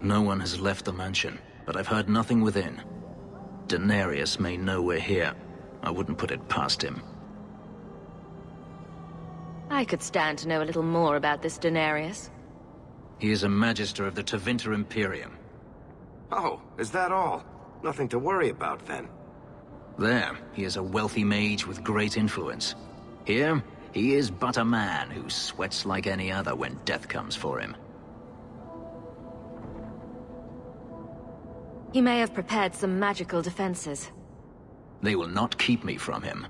No one has left the mansion, but I've heard nothing within. Daenerys may know we're here. I wouldn't put it past him. I could stand to know a little more about this Daenerys. He is a Magister of the Tevinter Imperium. Oh, is that all? Nothing to worry about, then. There, he is a wealthy mage with great influence. Here, he is but a man who sweats like any other when death comes for him. He may have prepared some magical defenses. They will not keep me from him.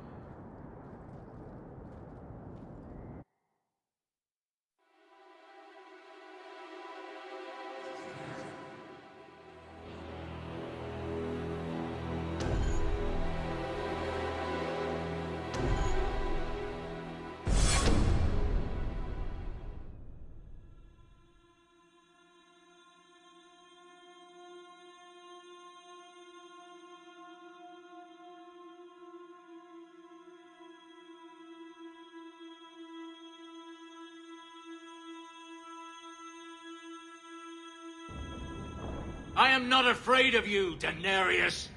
I am not afraid of you, Daenerys!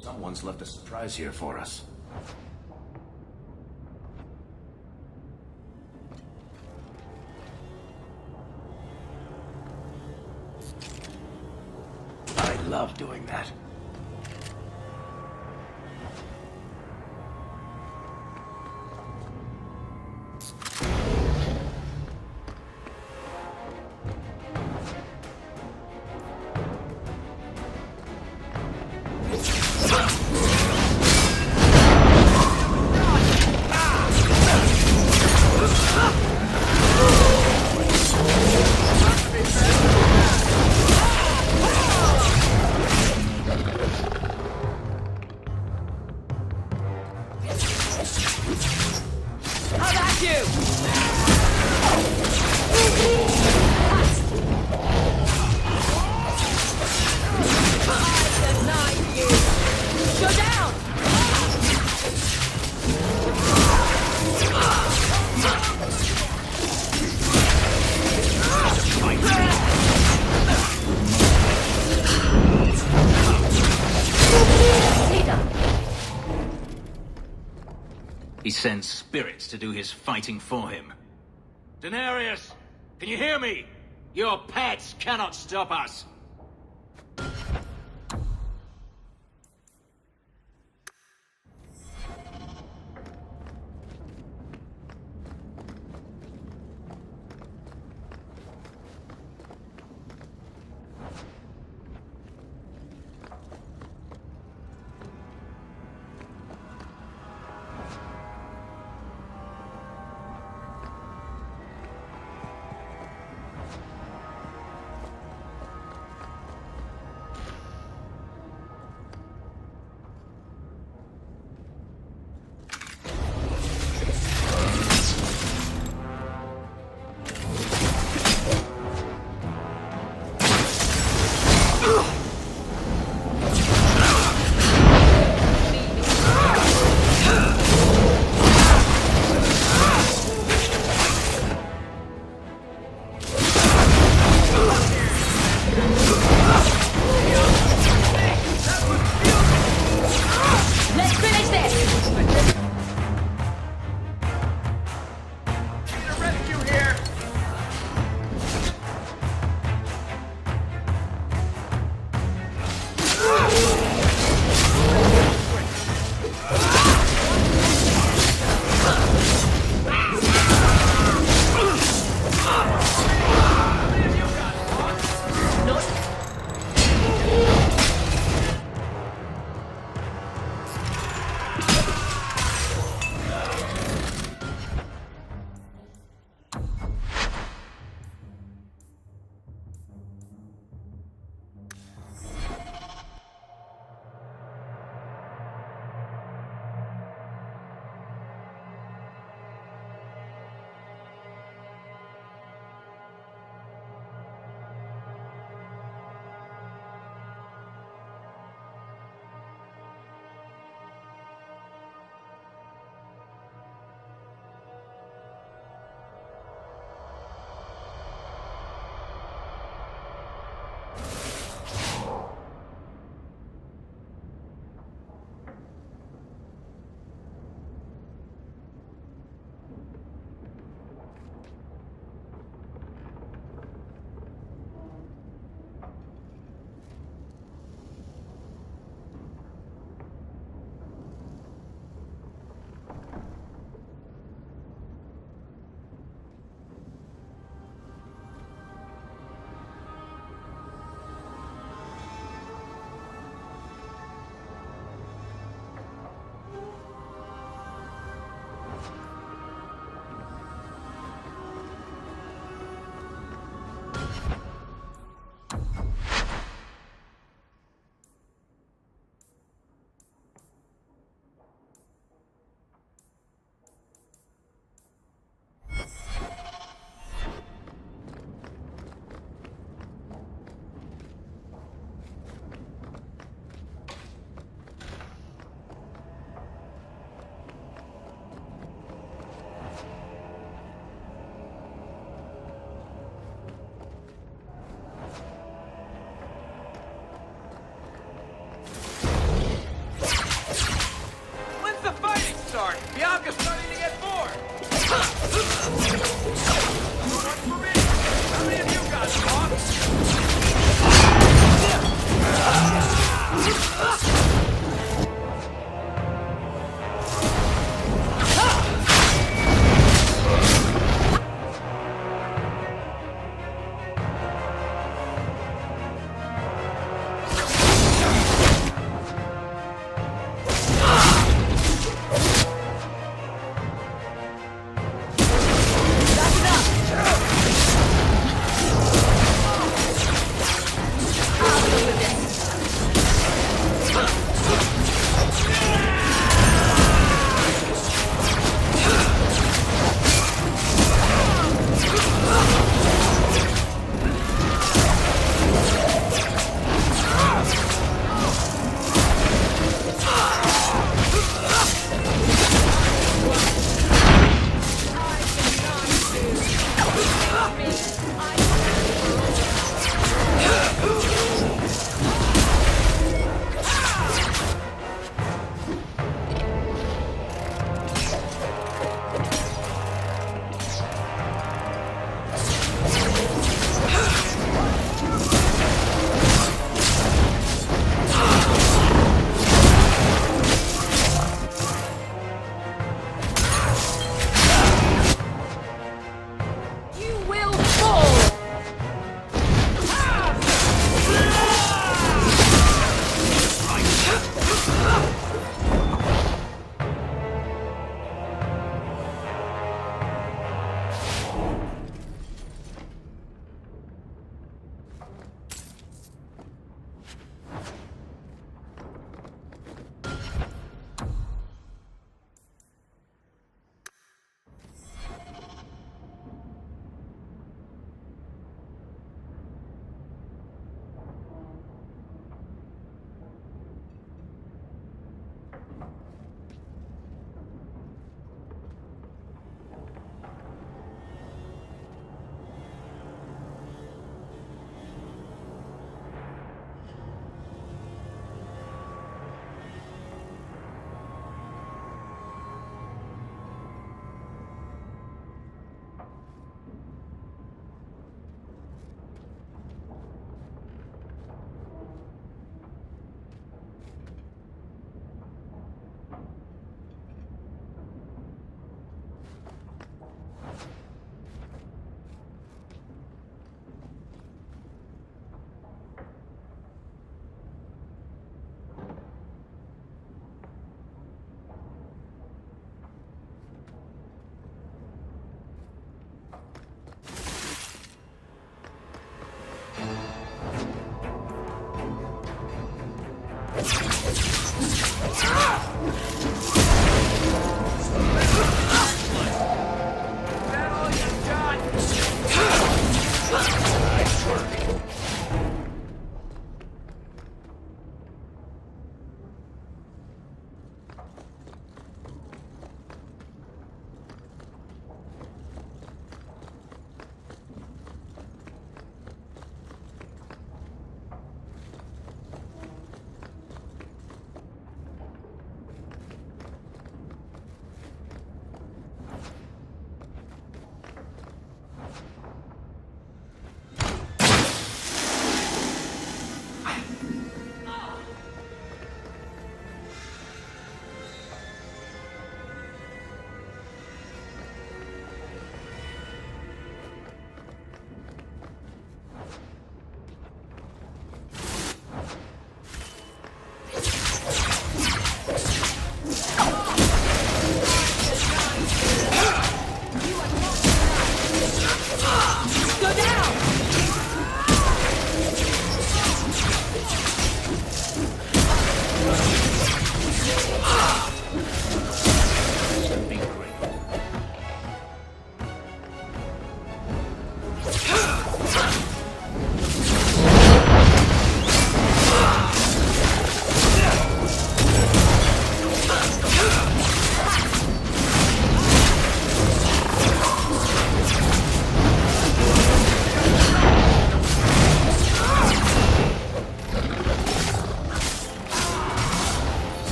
Someone's left a surprise here for us. I love doing that. He sends spirits to do his fighting for him. Daenerys! Can you hear me? Your pets cannot stop us!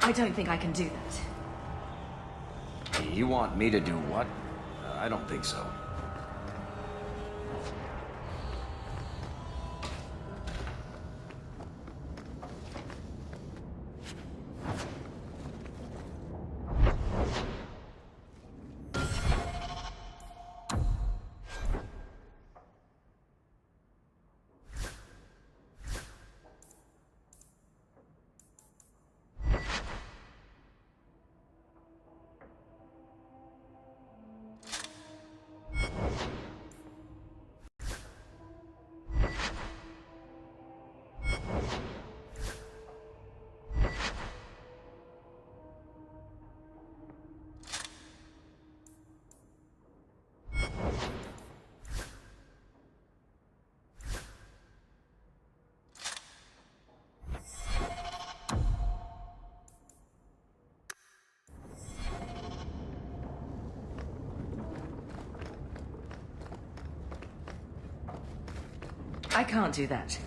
I don't think I can do that. You want me to do what? I don't think so. I can't do that.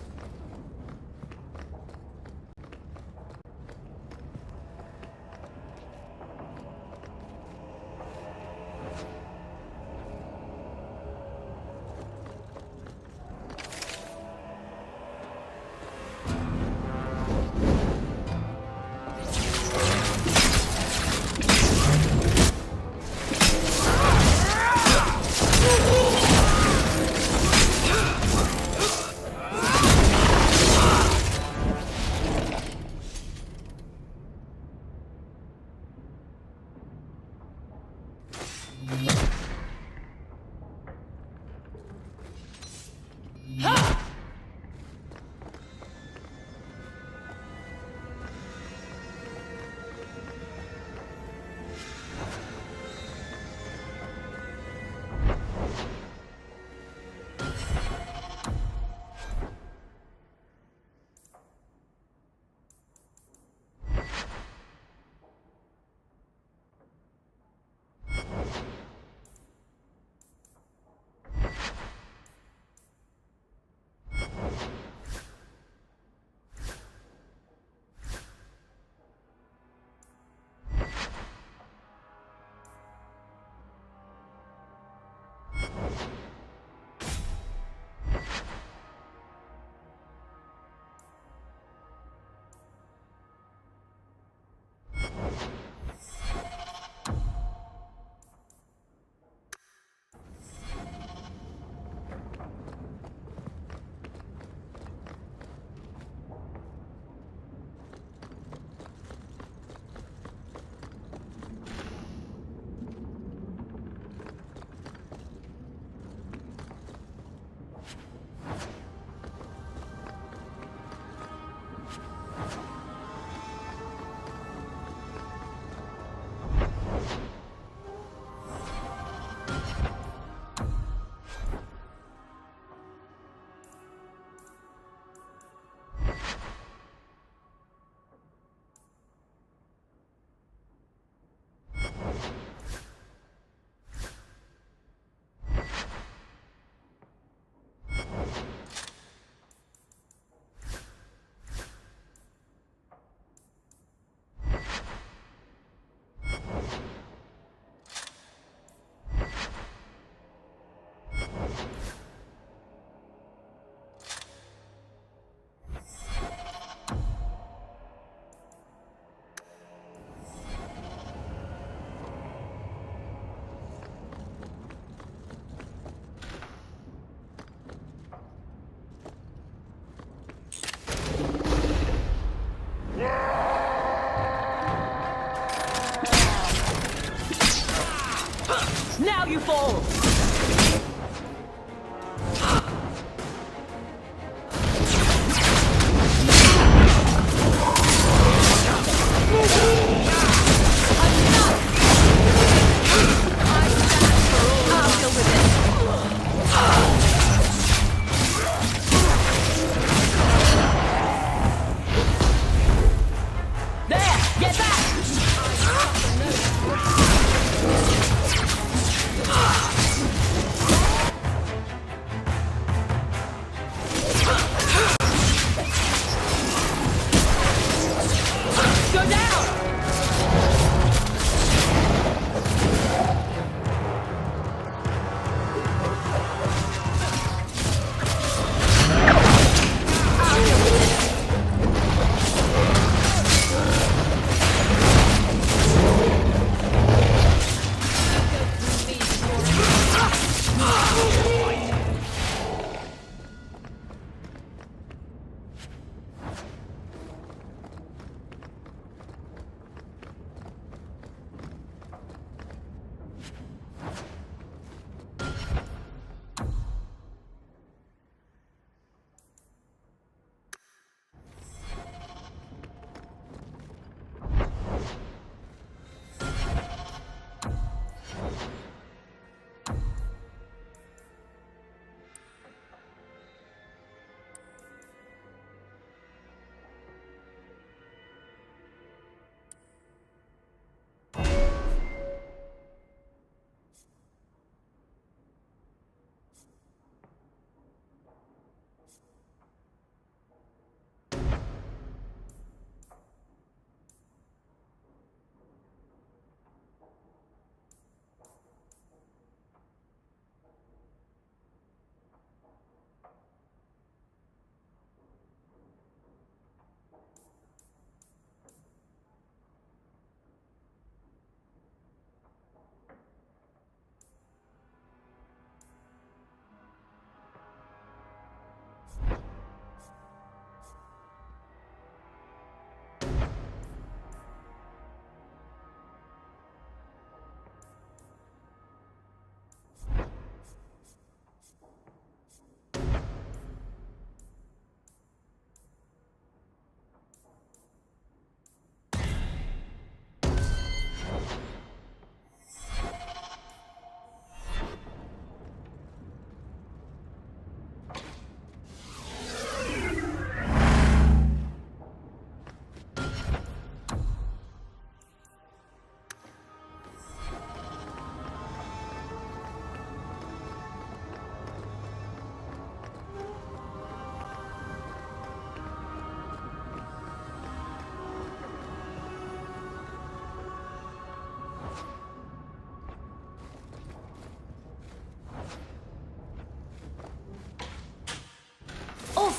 Now you fall!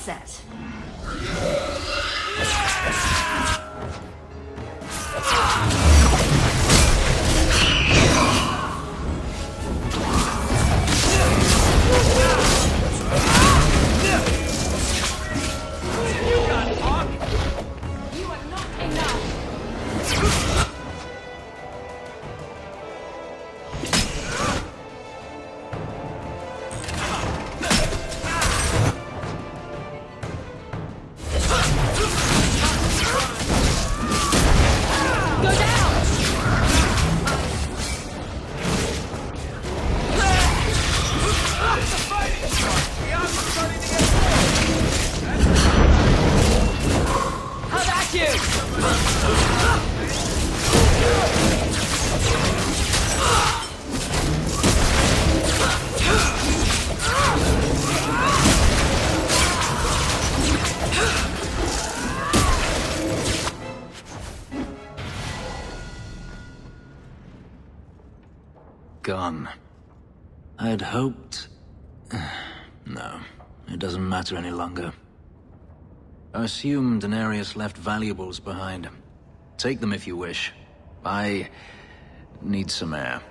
set. You got it, Hawke! You are not enough! Go down! How about you? Gone. I'd hoped... No, it doesn't matter any longer. I assume Daenerys left valuables behind. Take them if you wish. I need some air.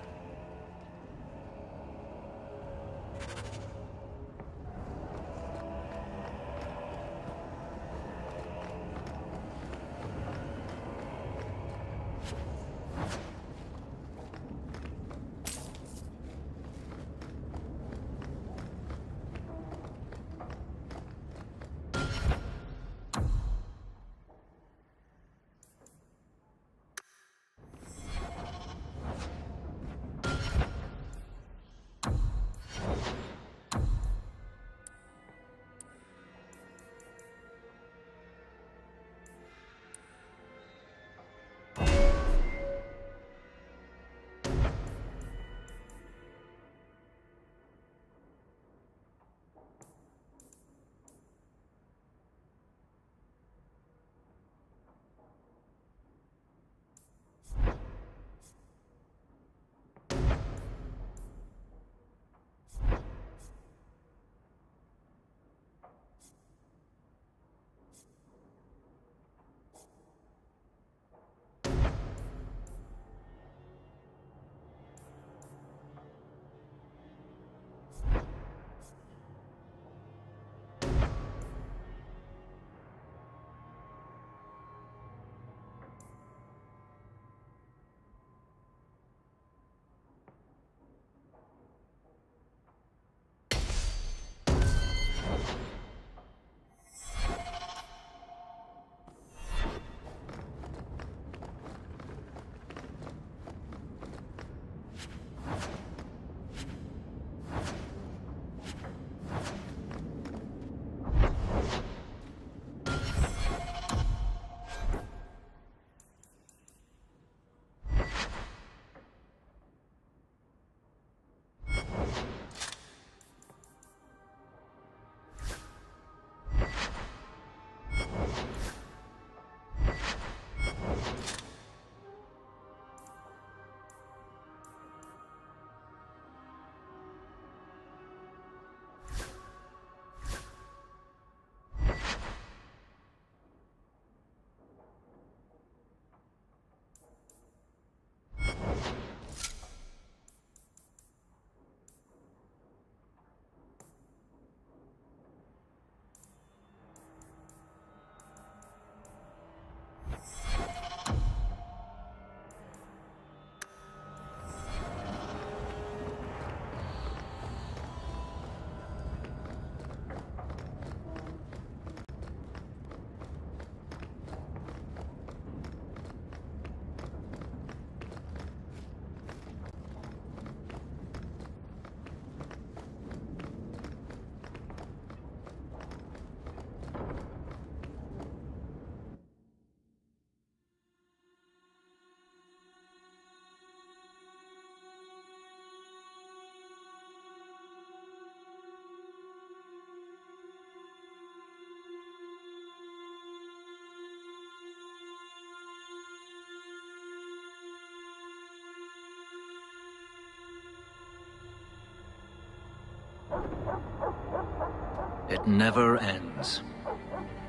It never ends.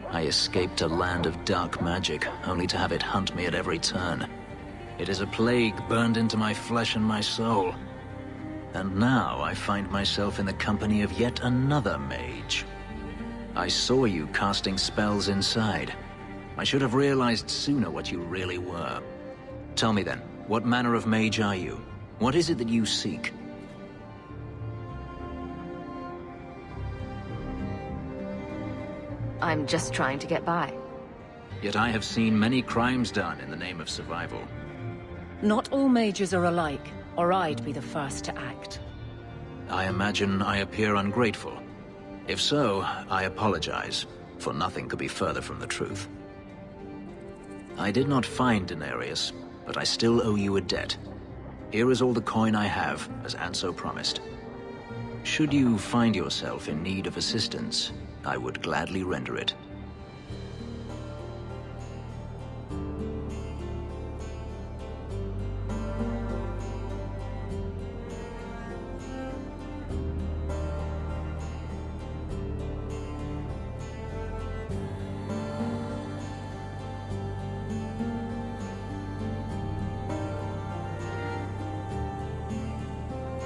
I escaped a land of dark magic, only to have it hunt me at every turn. It is a plague burned into my flesh and my soul. And now I find myself in the company of yet another mage. I saw you casting spells inside. I should have realized sooner what you really were. Tell me then, what manner of mage are you? What is it that you seek? I'm just trying to get by. Yet I have seen many crimes done in the name of survival. Not all mages are alike, or I'd be the first to act. I imagine I appear ungrateful. If so, I apologize, for nothing could be further from the truth. I did not find Denarius, but I still owe you a debt. Here is all the coin I have, as Anso promised. Should you find yourself in need of assistance, I would gladly render it.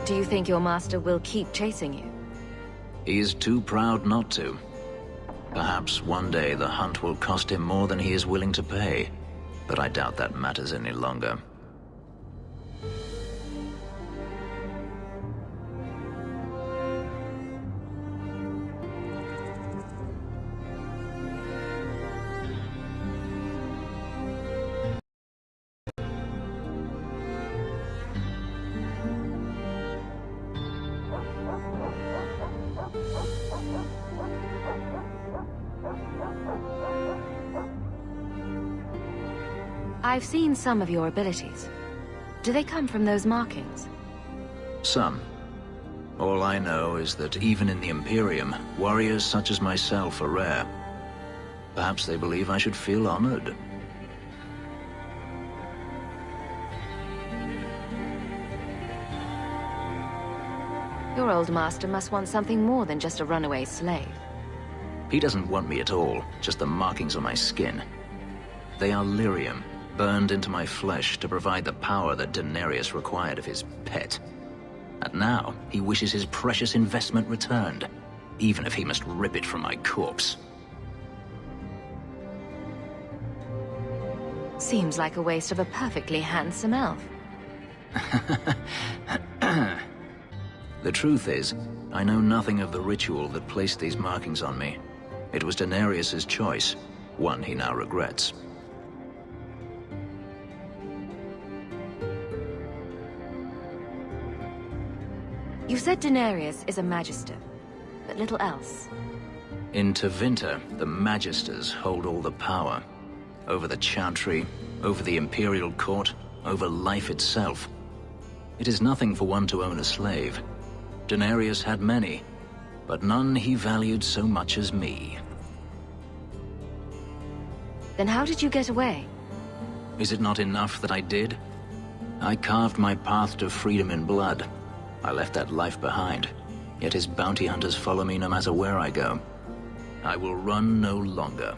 Do you think your master will keep chasing you? He is too proud not to. Perhaps one day the hunt will cost him more than he is willing to pay, but I doubt that matters any longer. I've seen some of your abilities. Do they come from those markings? Some. All I know is that even in the Imperium, warriors such as myself are rare. Perhaps they believe I should feel honored. Your old master must want something more than just a runaway slave. He doesn't want me at all, just the markings on my skin. They are lyrium, burned into my flesh to provide the power that Denarius required of his pet. And now, he wishes his precious investment returned, even if he must rip it from my corpse. Seems like a waste of a perfectly handsome elf. The truth is, I know nothing of the ritual that placed these markings on me. It was Denarius's choice, one he now regrets. You said Denarius is a magister, but little else. In Tevinter, the Magisters hold all the power. Over the Chantry, over the Imperial Court, over life itself. It is nothing for one to own a slave. Denarius had many, but none he valued so much as me. Then how did you get away? Is it not enough that I did? I carved my path to freedom in blood. I left that life behind, yet his bounty hunters follow me no matter where I go. I will run no longer.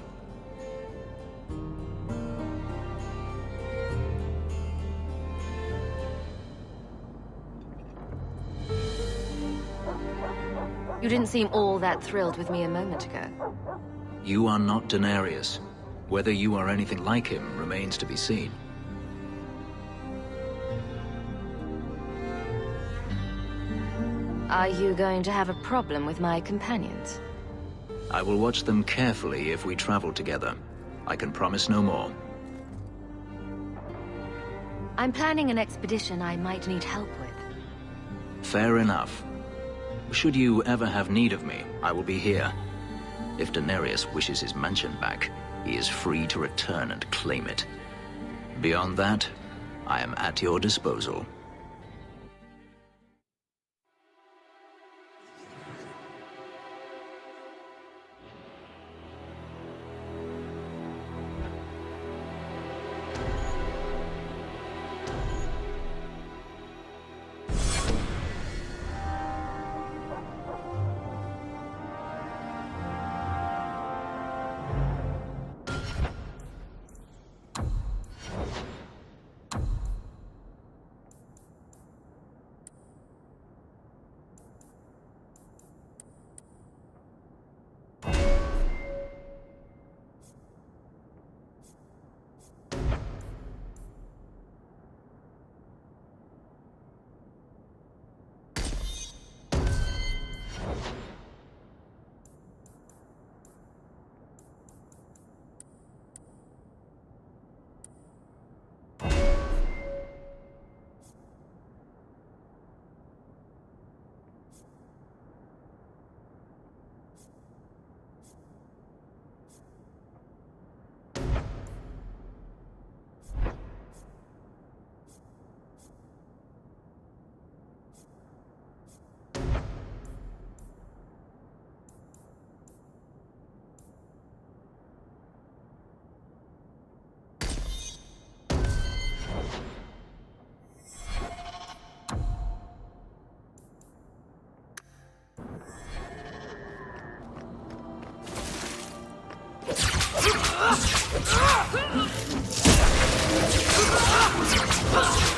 You didn't seem all that thrilled with me a moment ago. You are not Denarius. Whether you are anything like him remains to be seen. Are you going to have a problem with my companions? I will watch them carefully if we travel together. I can promise no more. I'm planning an expedition I might need help with. Fair enough. Should you ever have need of me, I will be here. If Denarius wishes his mansion back, he is free to return and claim it. Beyond that, I am at your disposal.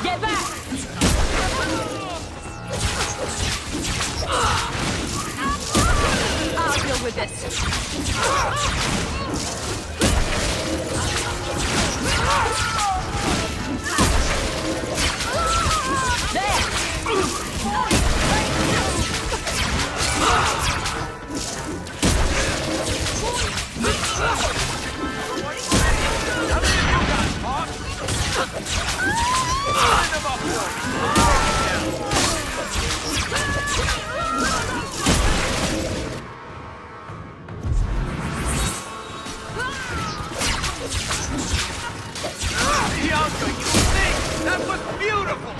Get back! I'll deal with this. Bianca, you think? That was beautiful!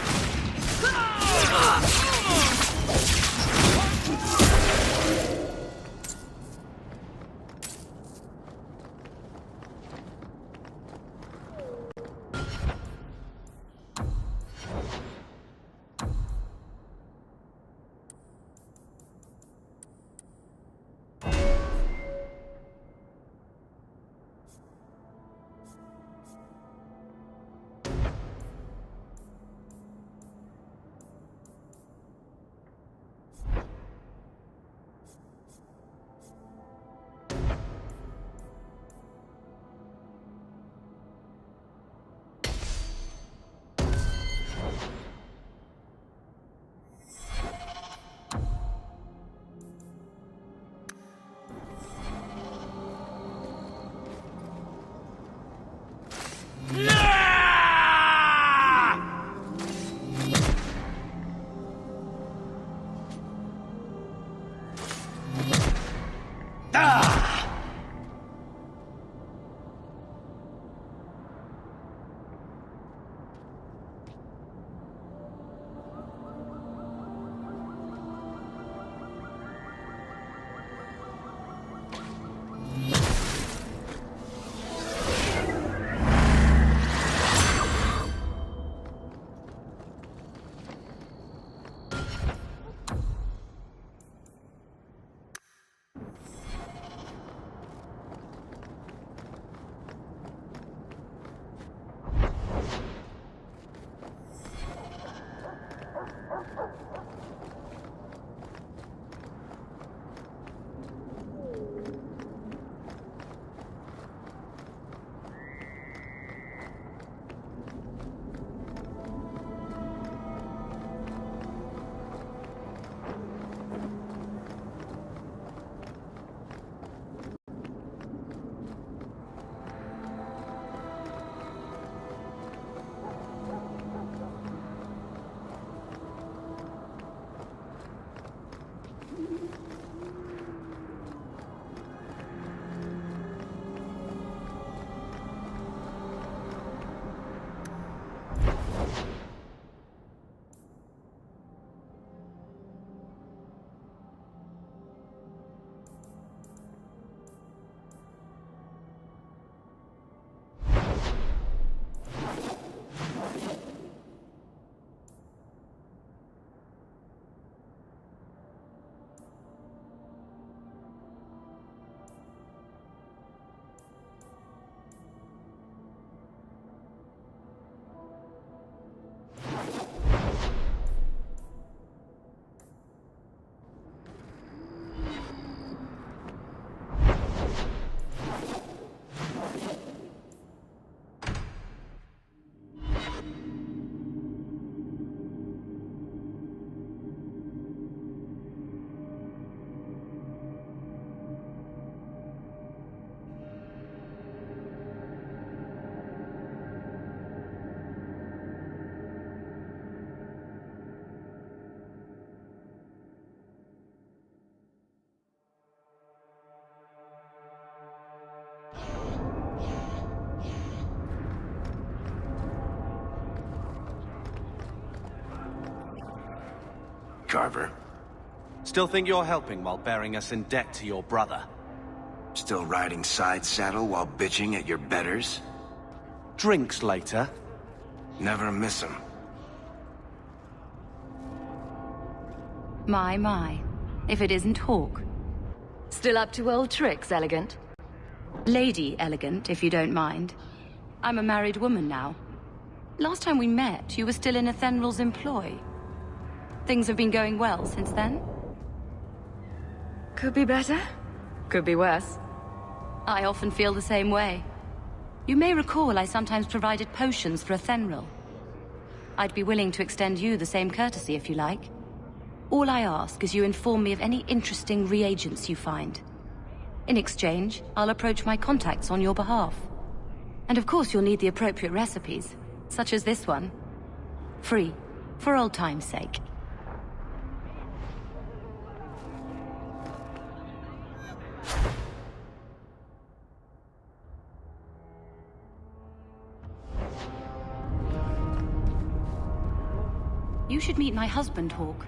Carver. Still think you're helping while bearing us in debt to your brother? Still riding side saddle while bitching at your betters? Drinks later? Never miss 'em. My. If it isn't Hawke. Still up to old tricks, Elegant? Lady Elegant, if you don't mind. I'm a married woman now. Last time we met, you were still in Athenral's employ. Things have been going well since then? Could be better. Could be worse. I often feel the same way. You may recall I sometimes provided potions for Athenral. I'd be willing to extend you the same courtesy if you like. All I ask is you inform me of any interesting reagents you find. In exchange, I'll approach my contacts on your behalf. And of course you'll need the appropriate recipes, such as this one. Free, for old time's sake. You should meet my husband, Hawke.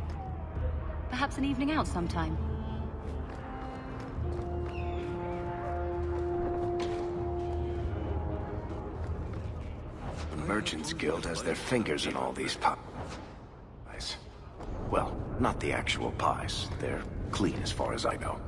Perhaps an evening out sometime. The Merchants Guild has their fingers in all these pies. Well, not the actual pies. They're clean as far as I know.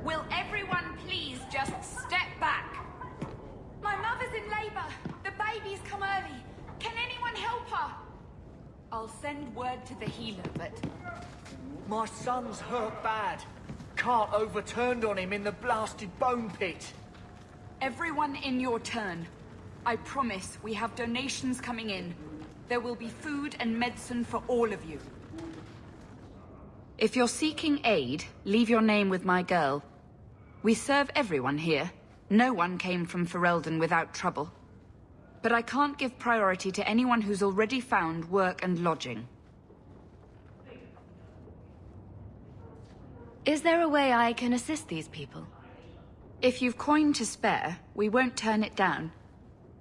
Will everyone please just step back? My mother's in labor. The baby's come early. Can anyone help her? I'll send word to the healer, but... My son's hurt bad. Cart overturned on him in the blasted bone pit. Everyone in your turn. I promise we have donations coming in. There will be food and medicine for all of you. If you're seeking aid, leave your name with my girl. We serve everyone here. No one came from Ferelden without trouble. But I can't give priority to anyone who's already found work and lodging. Is there a way I can assist these people? If you've coin to spare, we won't turn it down.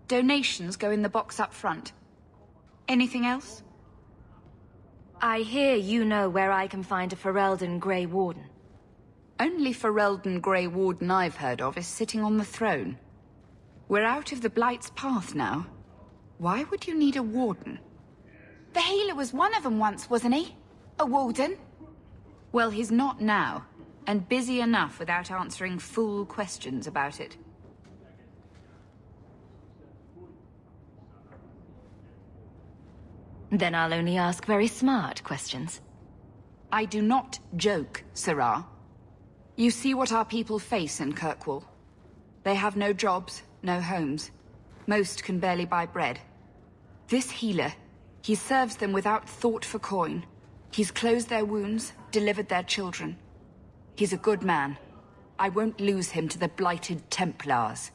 Donations go in the box up front. Anything else? I hear you know where I can find a Ferelden Grey Warden. Only Ferelden Grey Warden I've heard of is sitting on the throne. We're out of the Blight's path now. Why would you need a warden? The healer was one of them once, wasn't he? A warden? Well, he's not now, and busy enough without answering fool questions about it. Then I'll only ask very smart questions. I do not joke, Sirrah. You see what our people face in Kirkwall. They have no jobs, no homes. Most can barely buy bread. This healer, he serves them without thought for coin. He's closed their wounds, delivered their children. He's a good man. I won't lose him to the blighted Templars.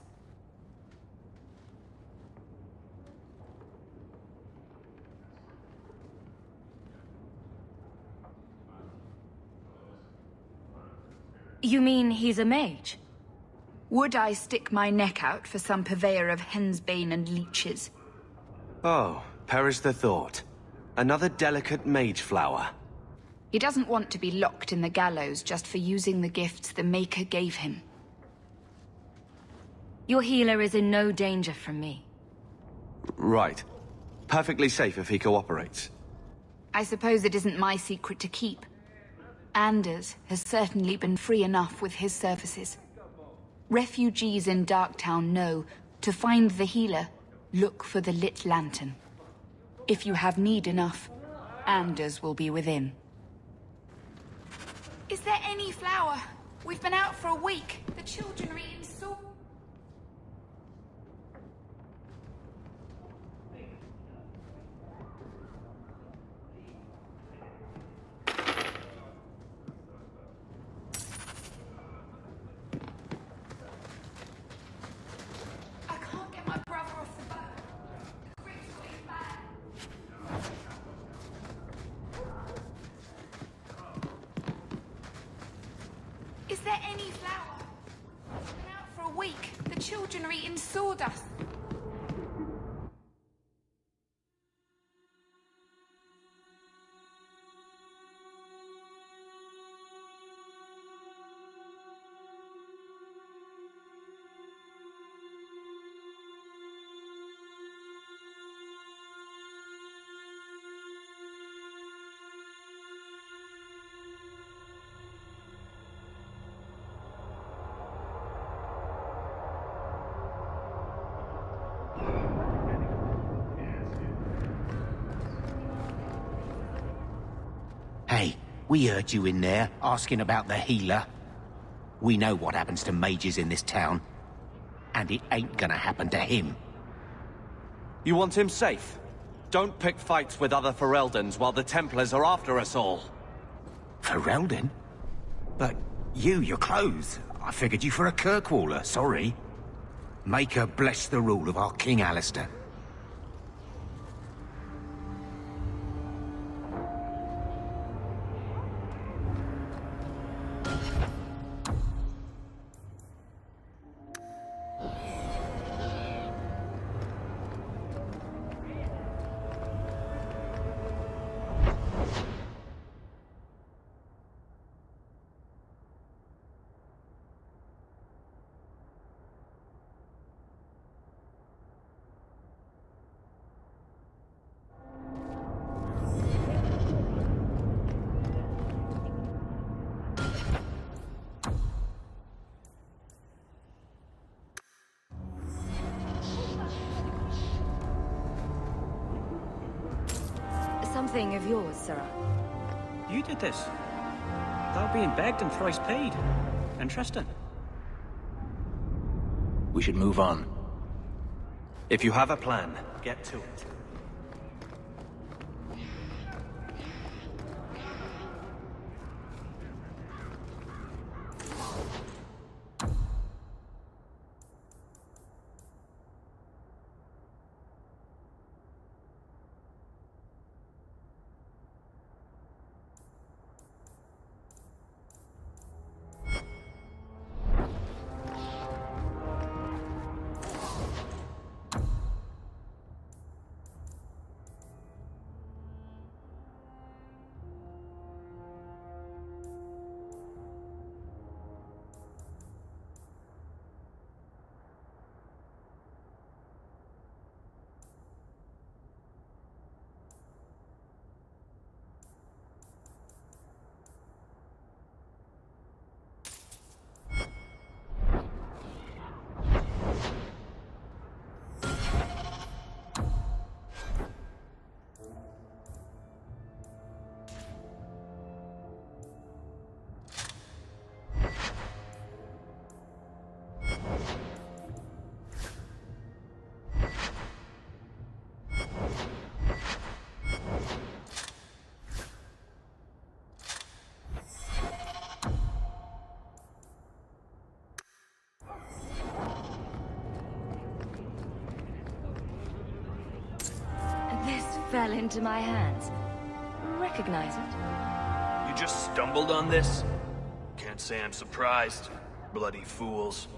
You mean he's a mage? Would I stick my neck out for some purveyor of hensbane and leeches? Oh, perish the thought. Another delicate mage flower. He doesn't want to be locked in the gallows just for using the gifts the Maker gave him. Your healer is in no danger from me. Right. Perfectly safe if he cooperates. I suppose it isn't my secret to keep. Anders has certainly been free enough with his services. Refugees in Darktown know, to find the healer, look for the lit lantern. If you have need enough, Anders will be within. Is there any flour? We've been out for a week. The children are eating so... I can't get my brother off the boat. The creek's really bad. Is there any flour? We've been out for a week. The children are eating sawdust. Hey, we heard you in there, asking about the healer. We know what happens to mages in this town. And it ain't gonna happen to him. You want him safe? Don't pick fights with other Fereldens while the Templars are after us all. Ferelden? But your clothes. I figured you for a Kirkwaller, sorry. Maker bless the rule of our King Alistair. Something of yours, Sarah. You did this. Without being begged and thrice paid. Interesting. We should move on. If you have a plan, get to it. Fell into my hands. Recognize it? You just stumbled on this? Can't say I'm surprised. Bloody fools.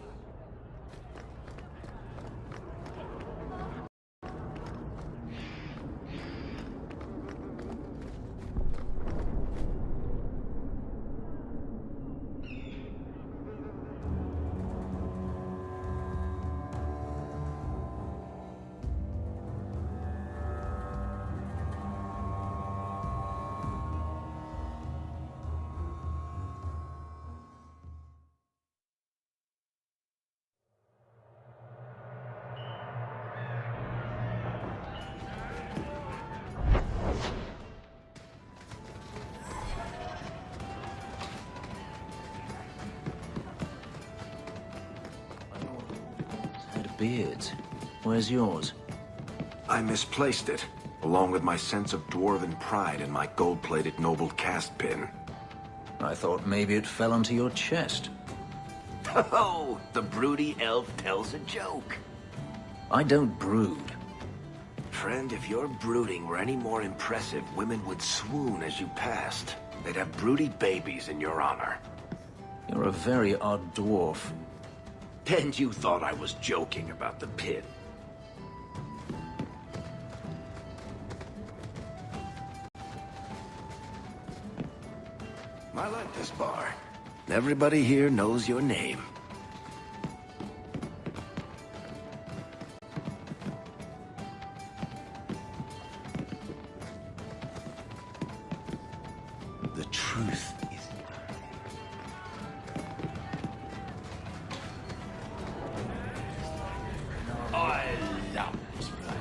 beards. Where's yours? I misplaced it, along with my sense of dwarven pride and my gold-plated noble caste pin. I thought maybe it fell onto your chest. Oh, the broody elf tells a joke. I don't brood. Friend, if your brooding were any more impressive, women would swoon as you passed. They'd have broody babies in your honor. You're a very odd dwarf. And you thought I was joking about the pin. I like this bar. Everybody here knows your name. The truth is... I love this place.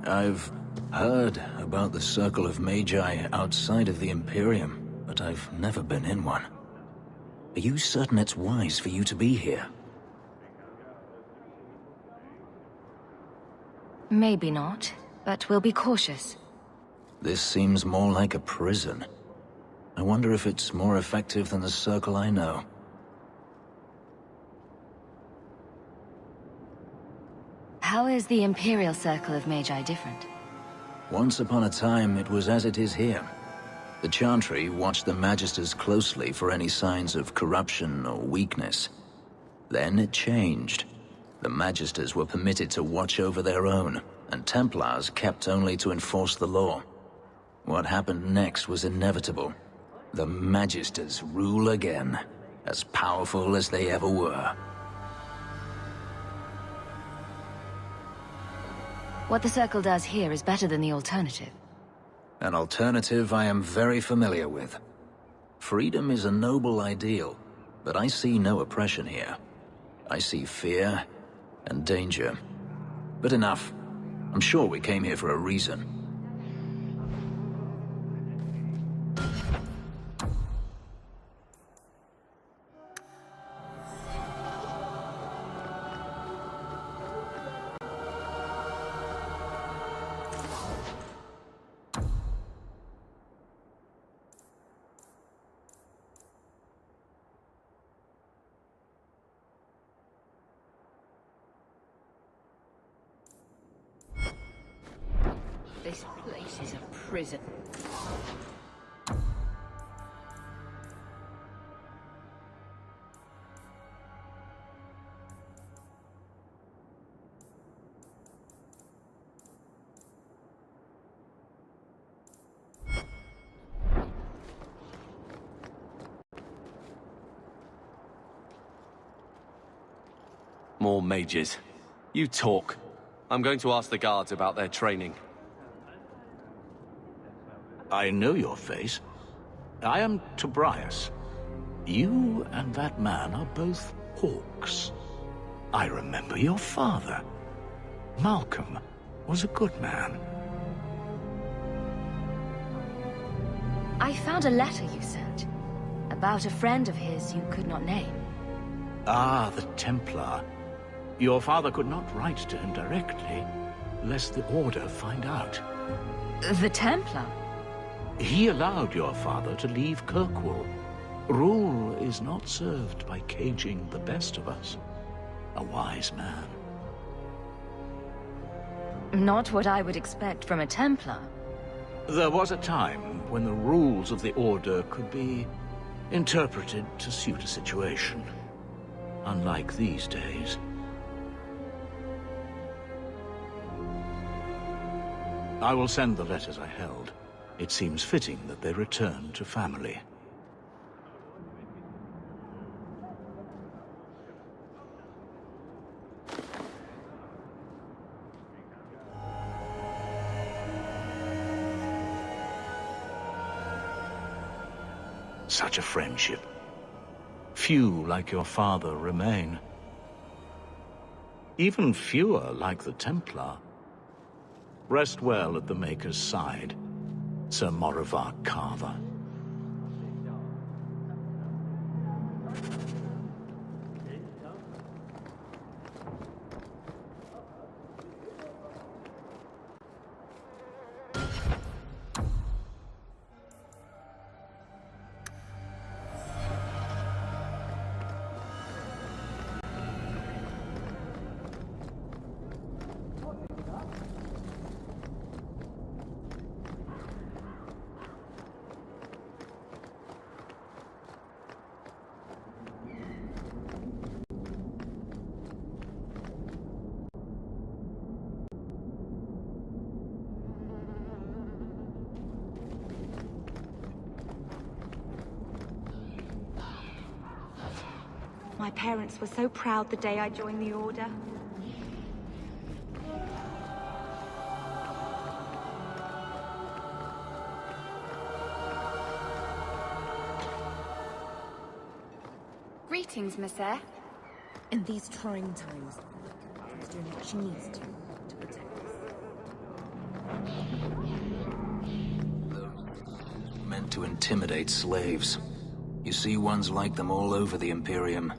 I've heard about the Circle of Magi outside of the Imperium, but I've never been in one. Are you certain it's wise for you to be here? Maybe not, but we'll be cautious. This seems more like a prison. I wonder if it's more effective than the Circle I know. How is the Imperial Circle of Magi different? Once upon a time, it was as it is here. The Chantry watched the Magisters closely for any signs of corruption or weakness. Then it changed. The Magisters were permitted to watch over their own, and Templars kept only to enforce the law. What happened next was inevitable. The Magisters rule again, as powerful as they ever were. What the Circle does here is better than the alternative. An alternative I am very familiar with. Freedom is a noble ideal, but I see no oppression here. I see fear and danger. But enough. I'm sure we came here for a reason. This place is a prison. More mages. You talk. I'm going to ask the guards about their training. I know your face. I am Tobias. You and that man are both Hawkes. I remember your father. Malcolm was a good man. I found a letter you sent. About a friend of his you could not name. Ah, the Templar. Your father could not write to him directly, lest the Order find out. The Templar? He allowed your father to leave Kirkwall. Rule is not served by caging the best of us. A wise man. Not what I would expect from a Templar. There was a time when the rules of the Order could be interpreted to suit a situation. Unlike these days. I will send the letters I held. It seems fitting that they return to family. Such a friendship. Few like your father remain. Even fewer like the Templar. Rest well at the Maker's side, Sir Morivar Carver. My parents were so proud the day I joined the Order. Greetings, Miss Eyre. In these trying times, she's doing what she needs to protect us. Meant to intimidate slaves. You see ones like them all over the Imperium.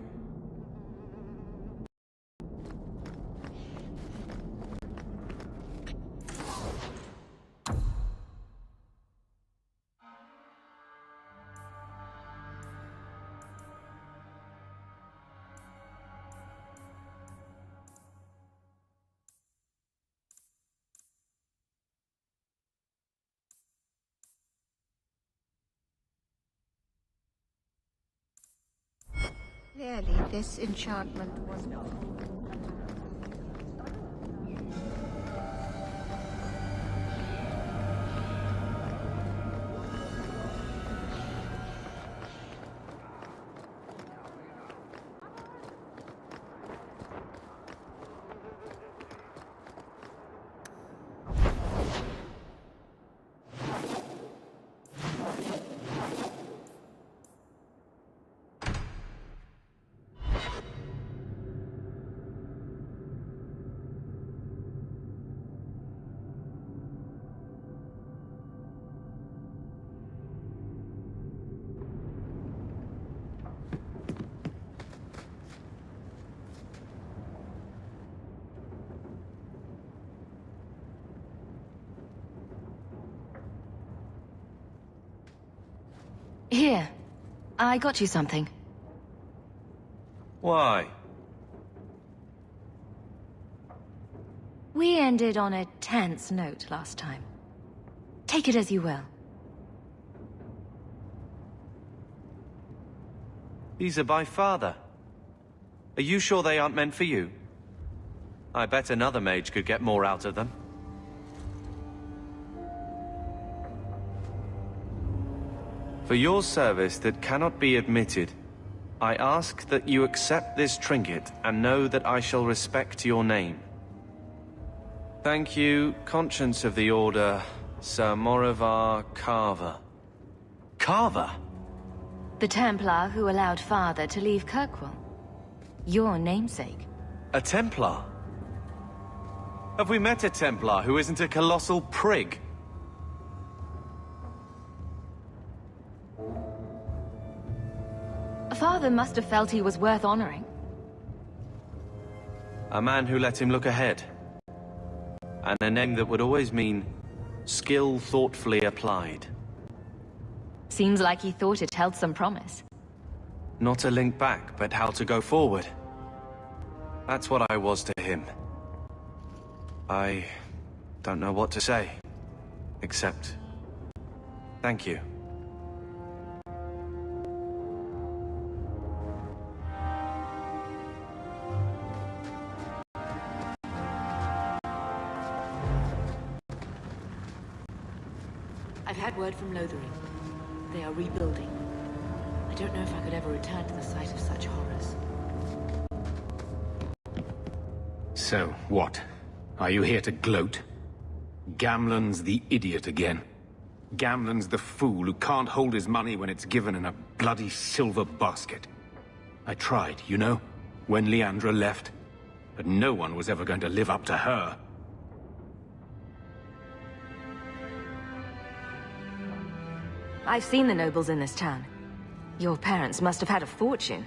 Clearly, this enchantment was not. Here. I got you something. Why? We ended on a tense note last time. Take it as you will. These are by father. Are you sure they aren't meant for you? I bet another mage could get more out of them. For your service that cannot be admitted, I ask that you accept this trinket and know that I shall respect your name. Thank you, Conscience of the Order, Sir Morivar Carver. Carver? The Templar who allowed Father to leave Kirkwall. Your namesake. A Templar? Have we met a Templar who isn't a colossal prig? Father must have felt he was worth honoring. A man who let him look ahead. And a name that would always mean skill thoughtfully applied. Seems like he thought it held some promise. Not a link back, but how to go forward. That's what I was to him. I don't know what to say, except Thank you. I've had word from Lothering. They are rebuilding. I don't know if I could ever return to the site of such horrors. So, what? Are you here to gloat? Gamlen's the idiot again. Gamlen's the fool who can't hold his money when it's given in a bloody silver basket. I tried, you know, when Leandra left. But no one was ever going to live up to her. I've seen the nobles in this town. Your parents must have had a fortune.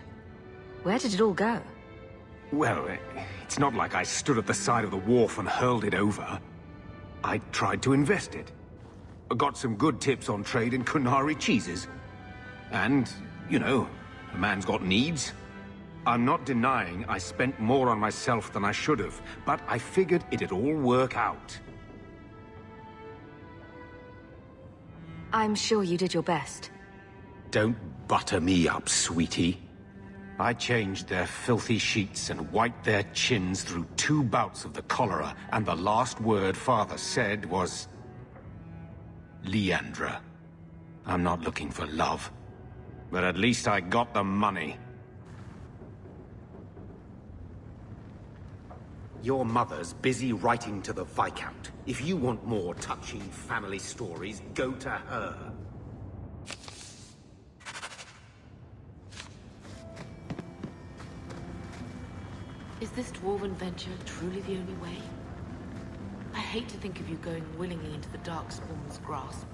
Where did it all go? Well, it's not like I stood at the side of the wharf and hurled it over. I tried to invest it. I got some good tips on trade in Kunari cheeses. And, you know, a man's got needs. I'm not denying I spent more on myself than I should have, but I figured it'd all work out. I'm sure you did your best. Don't butter me up, sweetie. I changed their filthy sheets and wiped their chins through 2 bouts of the cholera, and the last word Father said was... Leandra. I'm not looking for love, but at least I got the money. Your mother's busy writing to the Viscount. If you want more touching family stories, go to her. Is this dwarven venture truly the only way? I hate to think of you going willingly into the Darkspawn's grasp.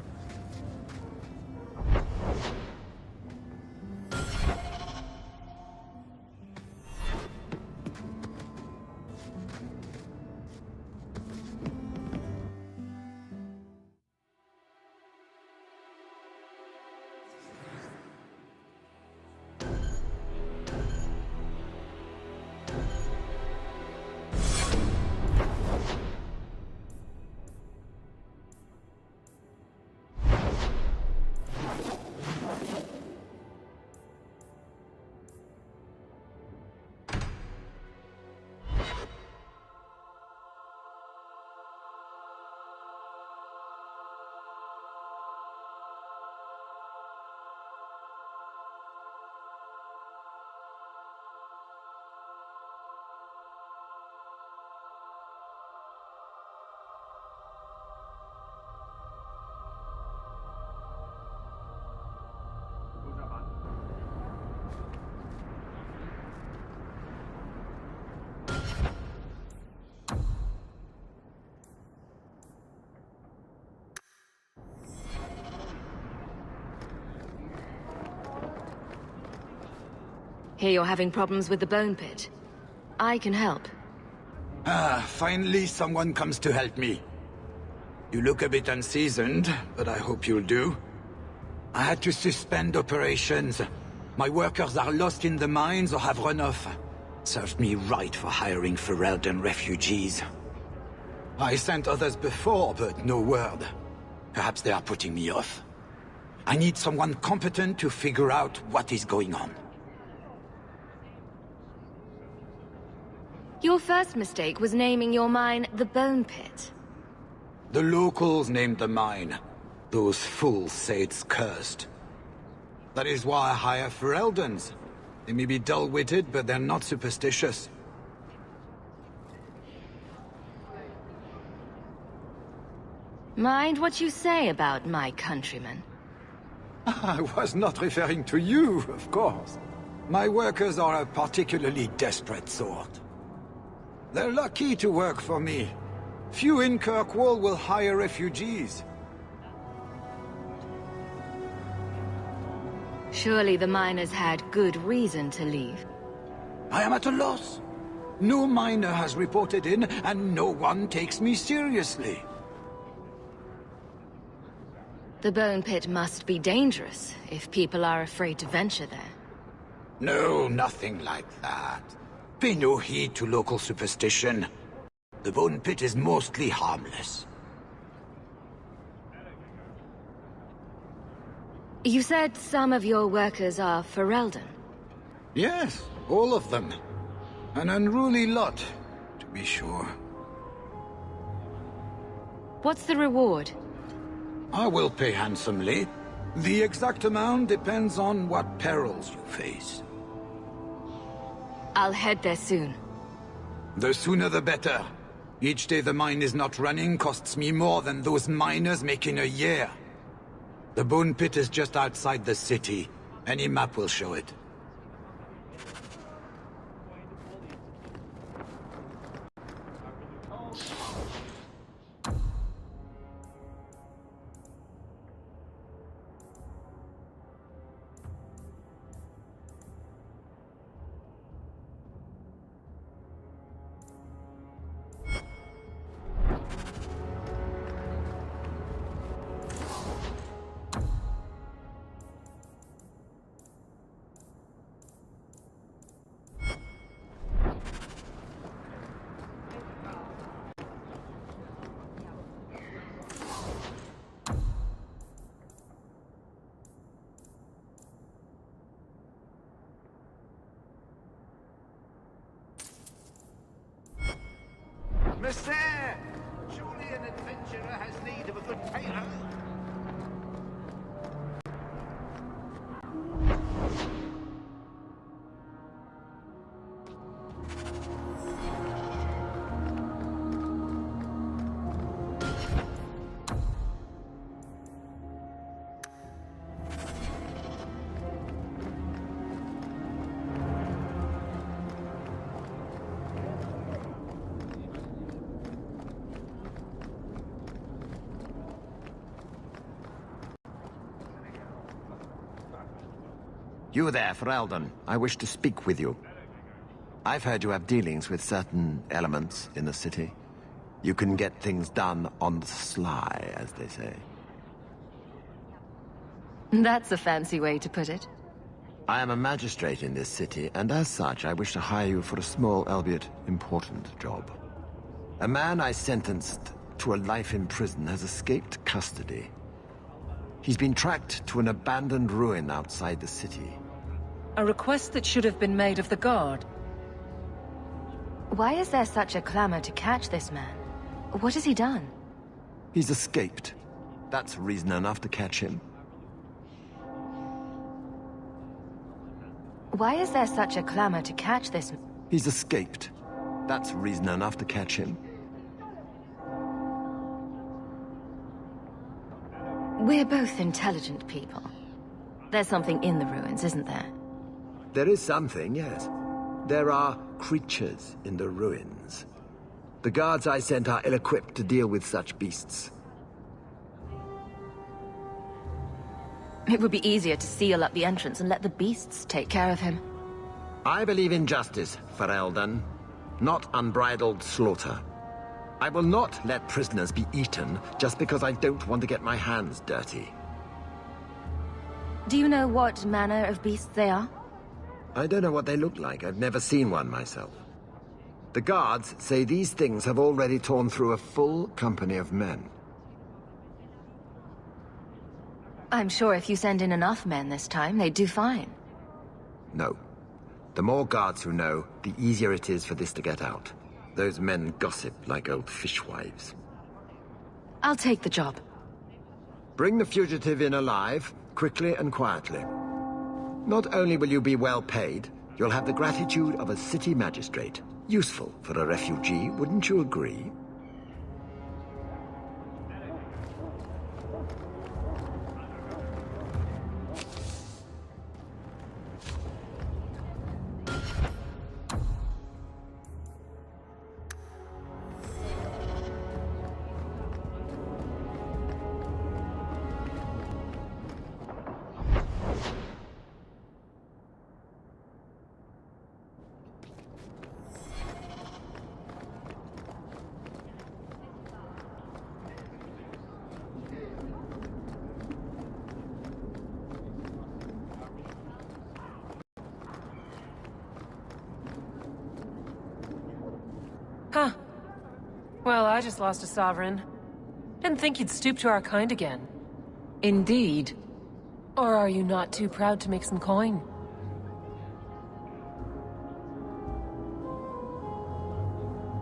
Hear you're having problems with the bone pit. I can help. Finally someone comes to help me. You look a bit unseasoned, but I hope you'll do. I had to suspend operations. My workers are lost in the mines or have run off. Served me right for hiring Ferelden refugees. I sent others before, but no word. Perhaps they are putting me off. I need someone competent to figure out what is going on. Your first mistake was naming your mine the Bone Pit. The locals named the mine. Those fools say it's cursed. That is why I hire Fereldens. They may be dull-witted, but they're not superstitious. Mind what you say about my countrymen. I was not referring to you, of course. My workers are a particularly desperate sort. They're lucky to work for me. Few in Kirkwall will hire refugees. Surely the miners had good reason to leave. I am at a loss. No miner has reported in, and no one takes me seriously. The Bone Pit must be dangerous, if people are afraid to venture there. No, nothing like that. Pay no heed to local superstition. The Bone Pit is mostly harmless. You said some of your workers are Ferelden? Yes, all of them. An unruly lot, to be sure. What's the reward? I will pay handsomely. The exact amount depends on what perils you face. I'll head there soon. The sooner the better. Each day the mine is not running costs me more than those miners make in a year. The bone pit is just outside the city. Any map will show it. Monsieur! Surely an adventurer has need of a good payload. You there, Ferelden. I wish to speak with you. I've heard you have dealings with certain elements in the city. You can get things done on the sly, as they say. That's a fancy way to put it. I am a magistrate in this city, and as such, I wish to hire you for a small, albeit important, job. A man I sentenced to a life in prison has escaped custody. He's been tracked to an abandoned ruin outside the city. A request that should have been made of the guard. Why is there such a clamor to catch this man? What has he done? He's escaped. That's reason enough to catch him. Why is there such a clamor to catch this man? He's escaped. That's reason enough to catch him. We're both intelligent people. There's something in the ruins, isn't there? There is something, yes. There are creatures in the ruins. The guards I sent are ill-equipped to deal with such beasts. It would be easier to seal up the entrance and let the beasts take care of him. I believe in justice, Ferelden, not unbridled slaughter. I will not let prisoners be eaten just because I don't want to get my hands dirty. Do you know what manner of beasts they are? I don't know what they look like. I've never seen one myself. The guards say these things have already torn through a full company of men. I'm sure if you send in enough men this time, they'd do fine. No. The more guards who know, the easier it is for this to get out. Those men gossip like old fishwives. I'll take the job. Bring the fugitive in alive, quickly and quietly. Not only will you be well paid, you'll have the gratitude of a city magistrate. Useful for a refugee, wouldn't you agree? Huh. Well, I just lost a sovereign. Didn't think you'd stoop to our kind again. Indeed. Or are you not too proud to make some coin?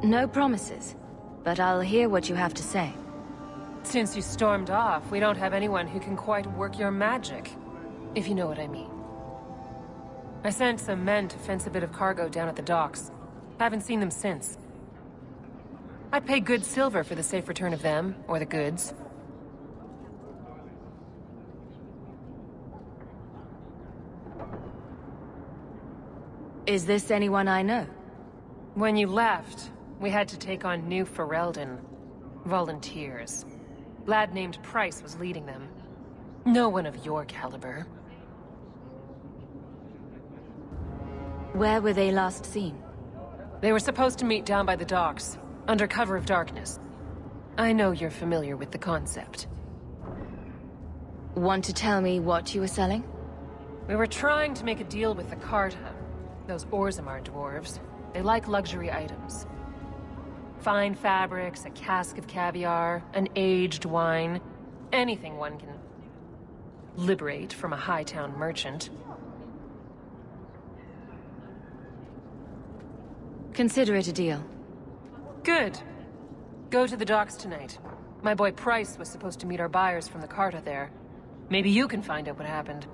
No promises, but I'll hear what you have to say. Since you stormed off, we don't have anyone who can quite work your magic, if you know what I mean. I sent some men to fence a bit of cargo down at the docks. Haven't seen them since. I'd pay good silver for the safe return of them, or the goods. Is this anyone I know? When you left, we had to take on new Ferelden. Volunteers. Lad named Price was leading them. No one of your caliber. Where were they last seen? They were supposed to meet down by the docks, under cover of darkness. I know you're familiar with the concept. Want to tell me what you were selling? We were trying to make a deal with the Carta. Those Orzammar dwarves. They like luxury items. Fine fabrics, a cask of caviar, an aged wine. Anything one can liberate from a Hightown merchant. Consider it a deal. Good. Go to the docks tonight. My boy Price was supposed to meet our buyers from the Carta there. Maybe you can find out what happened.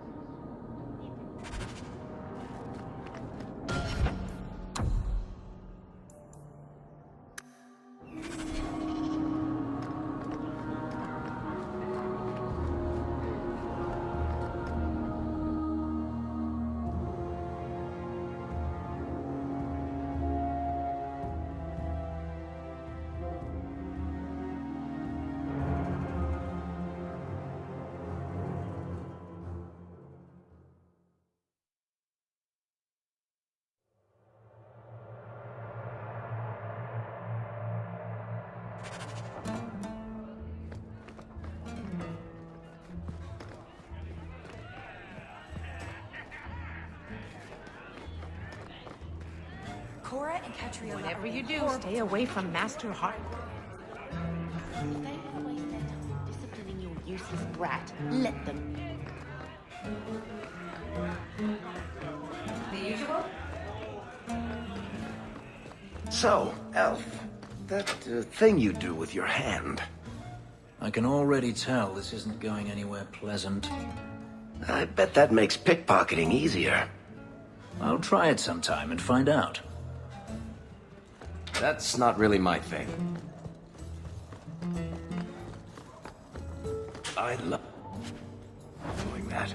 Cora and Catriona. Whatever you do, stay away from Master Hawke. If they have to waste their time disciplining your useless brat, let them. The usual? So, Elf, that thing you do with your hand. I can already tell this isn't going anywhere pleasant. I bet that makes pickpocketing easier. I'll try it sometime and find out. That's not really my thing. I love doing that.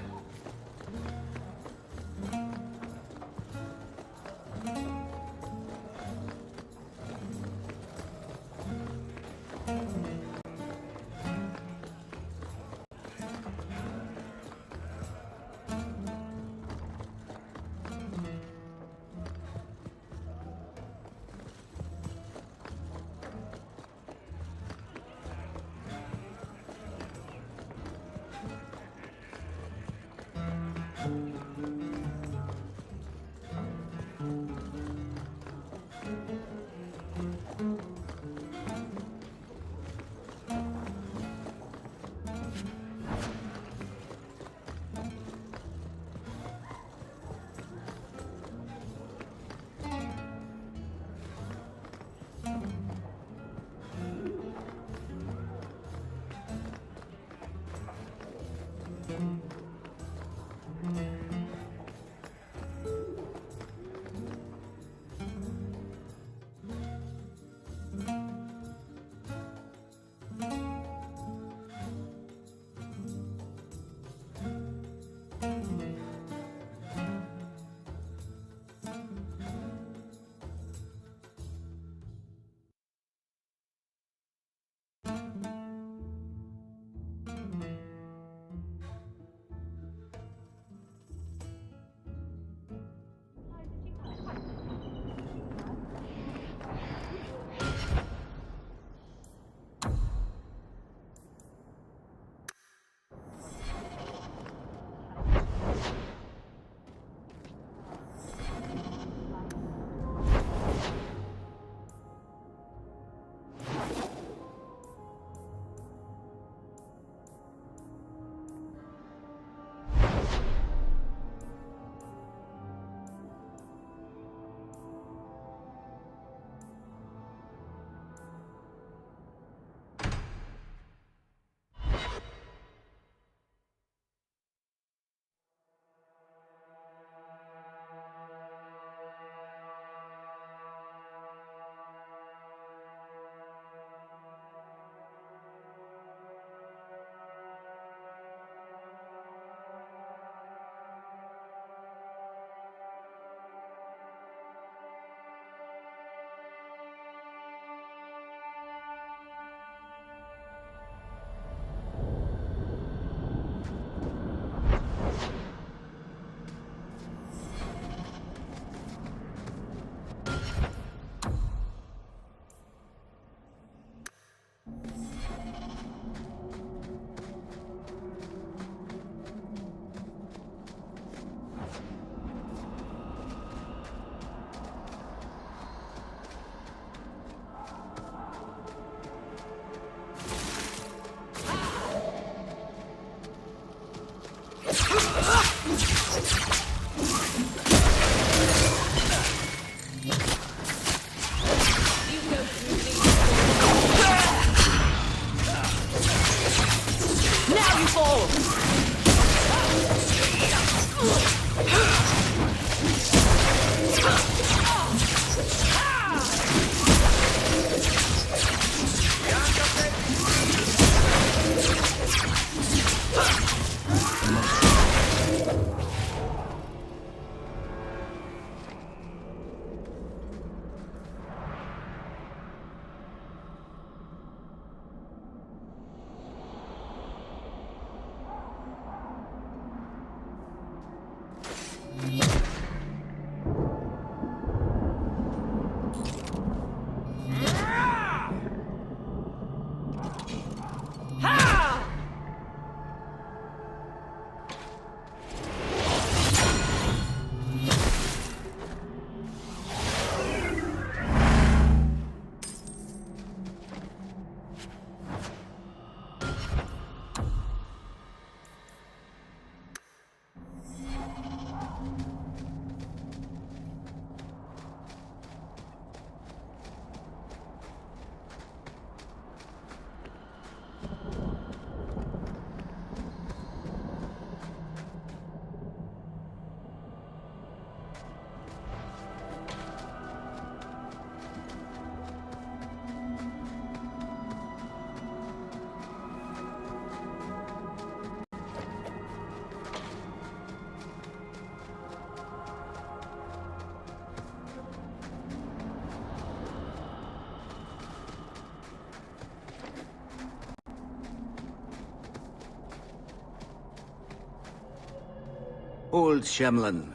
Old Shemlin,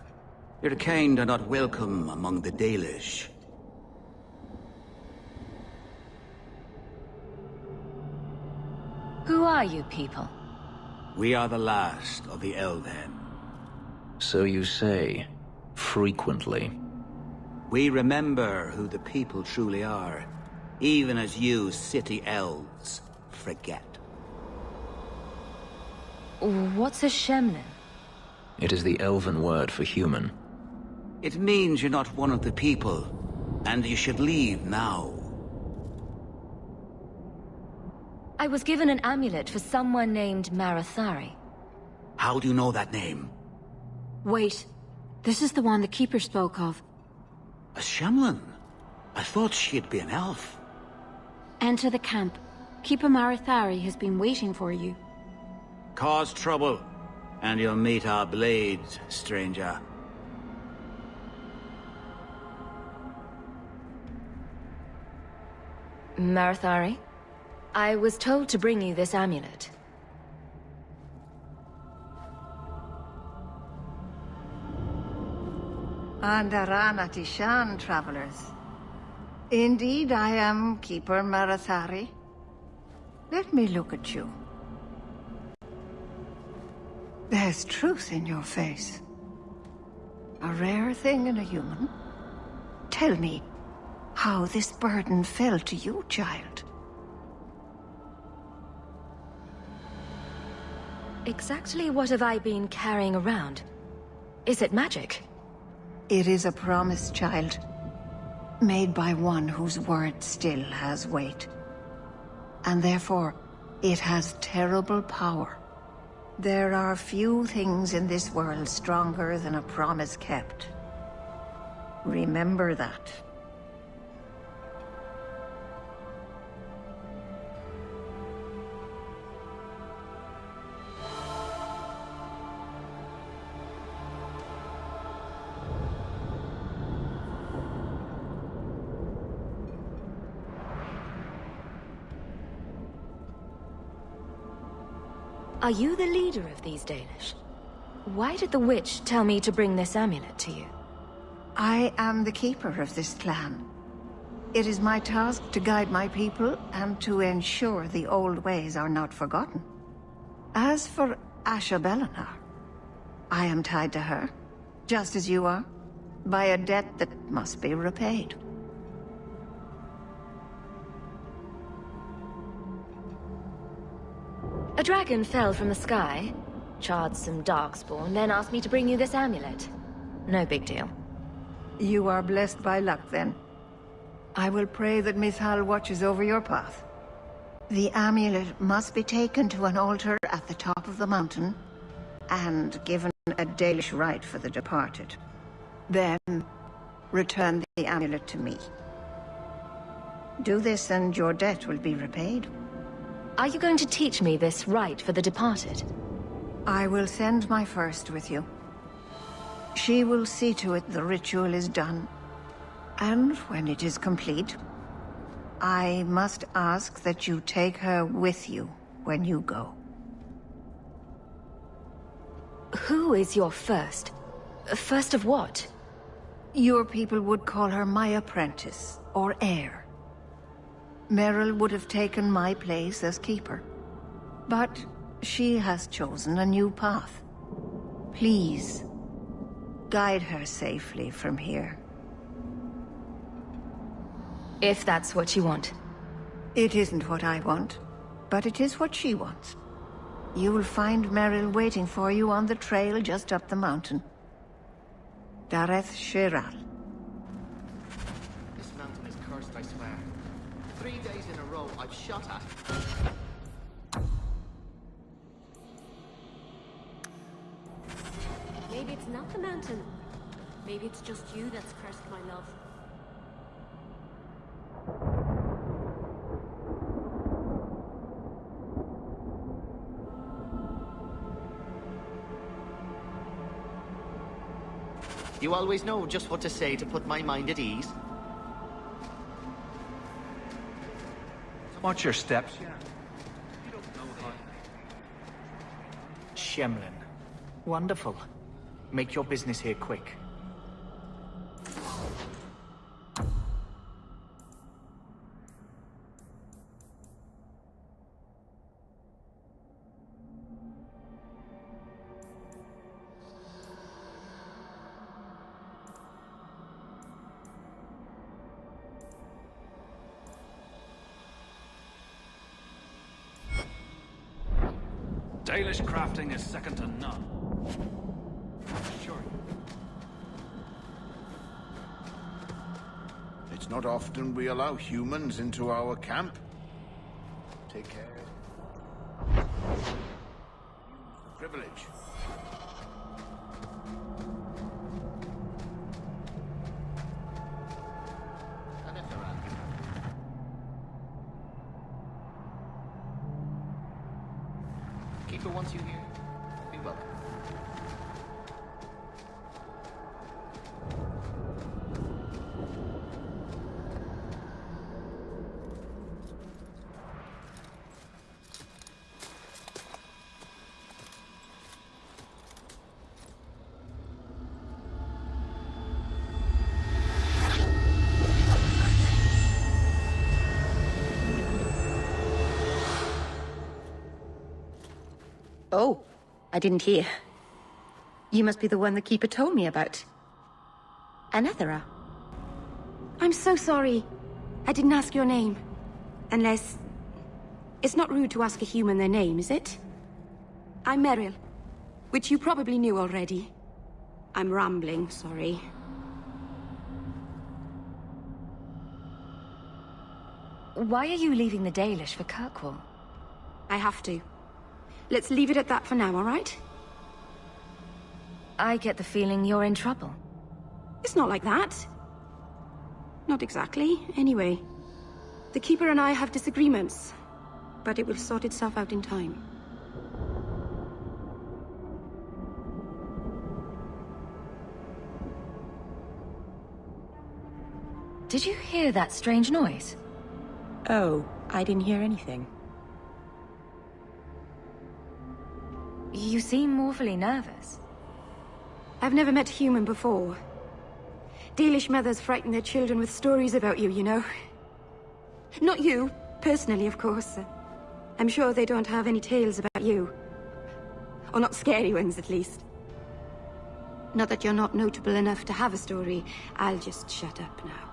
your kind are not welcome among the Dalish. Who are you people? We are the last of the Elven. So you say, frequently. We remember who the people truly are, even as you city elves forget. What's a Shemlin? It is the elven word for human. It means you're not one of the people, and you should leave now. I was given an amulet for someone named Marathari. How do you know that name? Wait. This is the one the Keeper spoke of. A Shemlin? I thought she'd be an elf. Enter the camp. Keeper Marathari has been waiting for you. Cause trouble, and you'll meet our blades, stranger. Marathari? I was told to bring you this amulet. Andarana Tishan, travelers. Indeed, I am Keeper Marathari. Let me look at you. There's truth in your face. A rare thing in a human. Tell me how this burden fell to you, child. Exactly what have I been carrying around? Is it magic? It is a promise, child. Made by one whose word still has weight. And therefore, it has terrible power. There are few things in this world stronger than a promise kept. Remember that. Are you the leader of these Dalish? Why did the witch tell me to bring this amulet to you? I am the keeper of this clan. It is my task to guide my people and to ensure the old ways are not forgotten. As for Asha Belenar, I am tied to her, just as you are, by a debt that must be repaid. A dragon fell from the sky, charred some darkspawn, then asked me to bring you this amulet. No big deal. You are blessed by luck, then. I will pray that Mithal watches over your path. The amulet must be taken to an altar at the top of the mountain, and given a Dalish rite for the departed. Then, return the amulet to me. Do this and your debt will be repaid. Are you going to teach me this rite for the departed? I will send my first with you. She will see to it the ritual is done. And when it is complete, I must ask that you take her with you when you go. Who is your first? First of what? Your people would call her my apprentice, or heir. Merrill would have taken my place as keeper. But she has chosen a new path. Please, guide her safely from here. If that's what you want. It isn't what I want, but it is what she wants. You will find Merrill waiting for you on the trail just up the mountain. Dareth Shiral. This mountain is cursed, I swear. 3 days in a row I've shot at. Maybe it's not the mountain. Maybe it's just you that's cursed, my love. You always know just what to say to put my mind at ease. Watch your steps. Shemlin. Wonderful. Make your business here quick. Dalish crafting is second to none. Sure. It's not often we allow humans into our camp. Take care. Privilege. Keeper wants you here. Be welcome. Oh, I didn't hear. You must be the one the Keeper told me about. Anethera. I'm so sorry. I didn't ask your name. Unless... It's not rude to ask a human their name, is it? I'm Meryl, which you probably knew already. I'm rambling, sorry. Why are you leaving the Dalish for Kirkwall? I have to. Let's leave it at that for now, all right? I get the feeling you're in trouble. It's not like that. Not exactly, anyway. The Keeper and I have disagreements, but it will sort itself out in time. Did you hear that strange noise? Oh, I didn't hear anything. You seem awfully nervous. I've never met a human before. Dalish mothers frighten their children with stories about you, you know. Not you, personally, of course. I'm sure they don't have any tales about you. Or not scary ones, at least. Not that you're not notable enough to have a story. I'll just shut up now.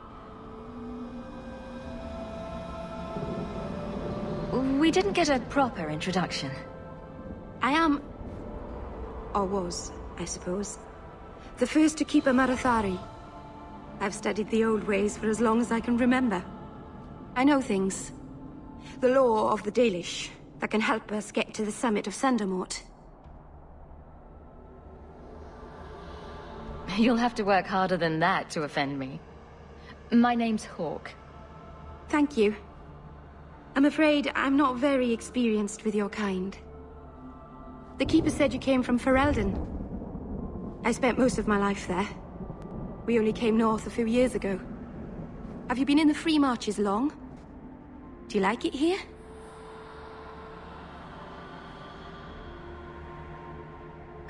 We didn't get a proper introduction. I am... or was, I suppose. The first to keep a Marathari. I've studied the old ways for as long as I can remember. I know things. The law of the Dalish that can help us get to the summit of Sundermort. You'll have to work harder than that to offend me. My name's Hawke. Thank you. I'm afraid I'm not very experienced with your kind. The Keeper said you came from Ferelden. I spent most of my life there. We only came north a few years ago. Have you been in the Free Marches long? Do you like it here?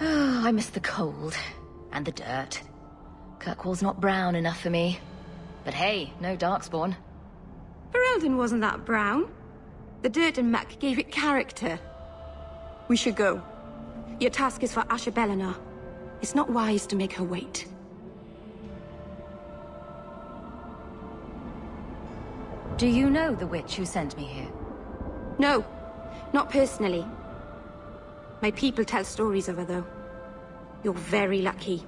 Oh, I miss the cold. And the dirt. Kirkwall's not brown enough for me. But hey, no Darkspawn. Ferelden wasn't that brown. The dirt and muck gave it character. We should go. Your task is for Asher Bellinar. It's not wise to make her wait. Do you know the witch who sent me here? No, not personally. My people tell stories of her, though. You're very lucky.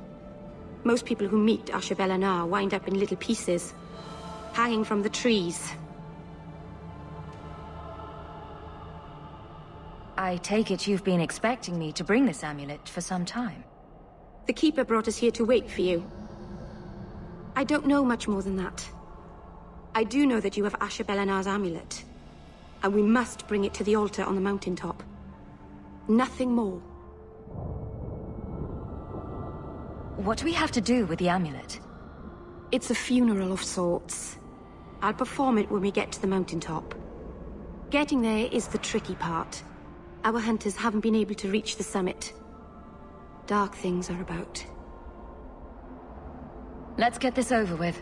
Most people who meet Asher Bellinar wind up in little pieces, hanging from the trees. I take it you've been expecting me to bring this amulet for some time. The Keeper brought us here to wait for you. I don't know much more than that. I do know that you have Asher Bellinar's amulet, and we must bring it to the altar on the mountaintop. Nothing more. What do we have to do with the amulet? It's a funeral of sorts. I'll perform it when we get to the mountaintop. Getting there is the tricky part. Our hunters haven't been able to reach the summit. dark things are about. Let's get this over with.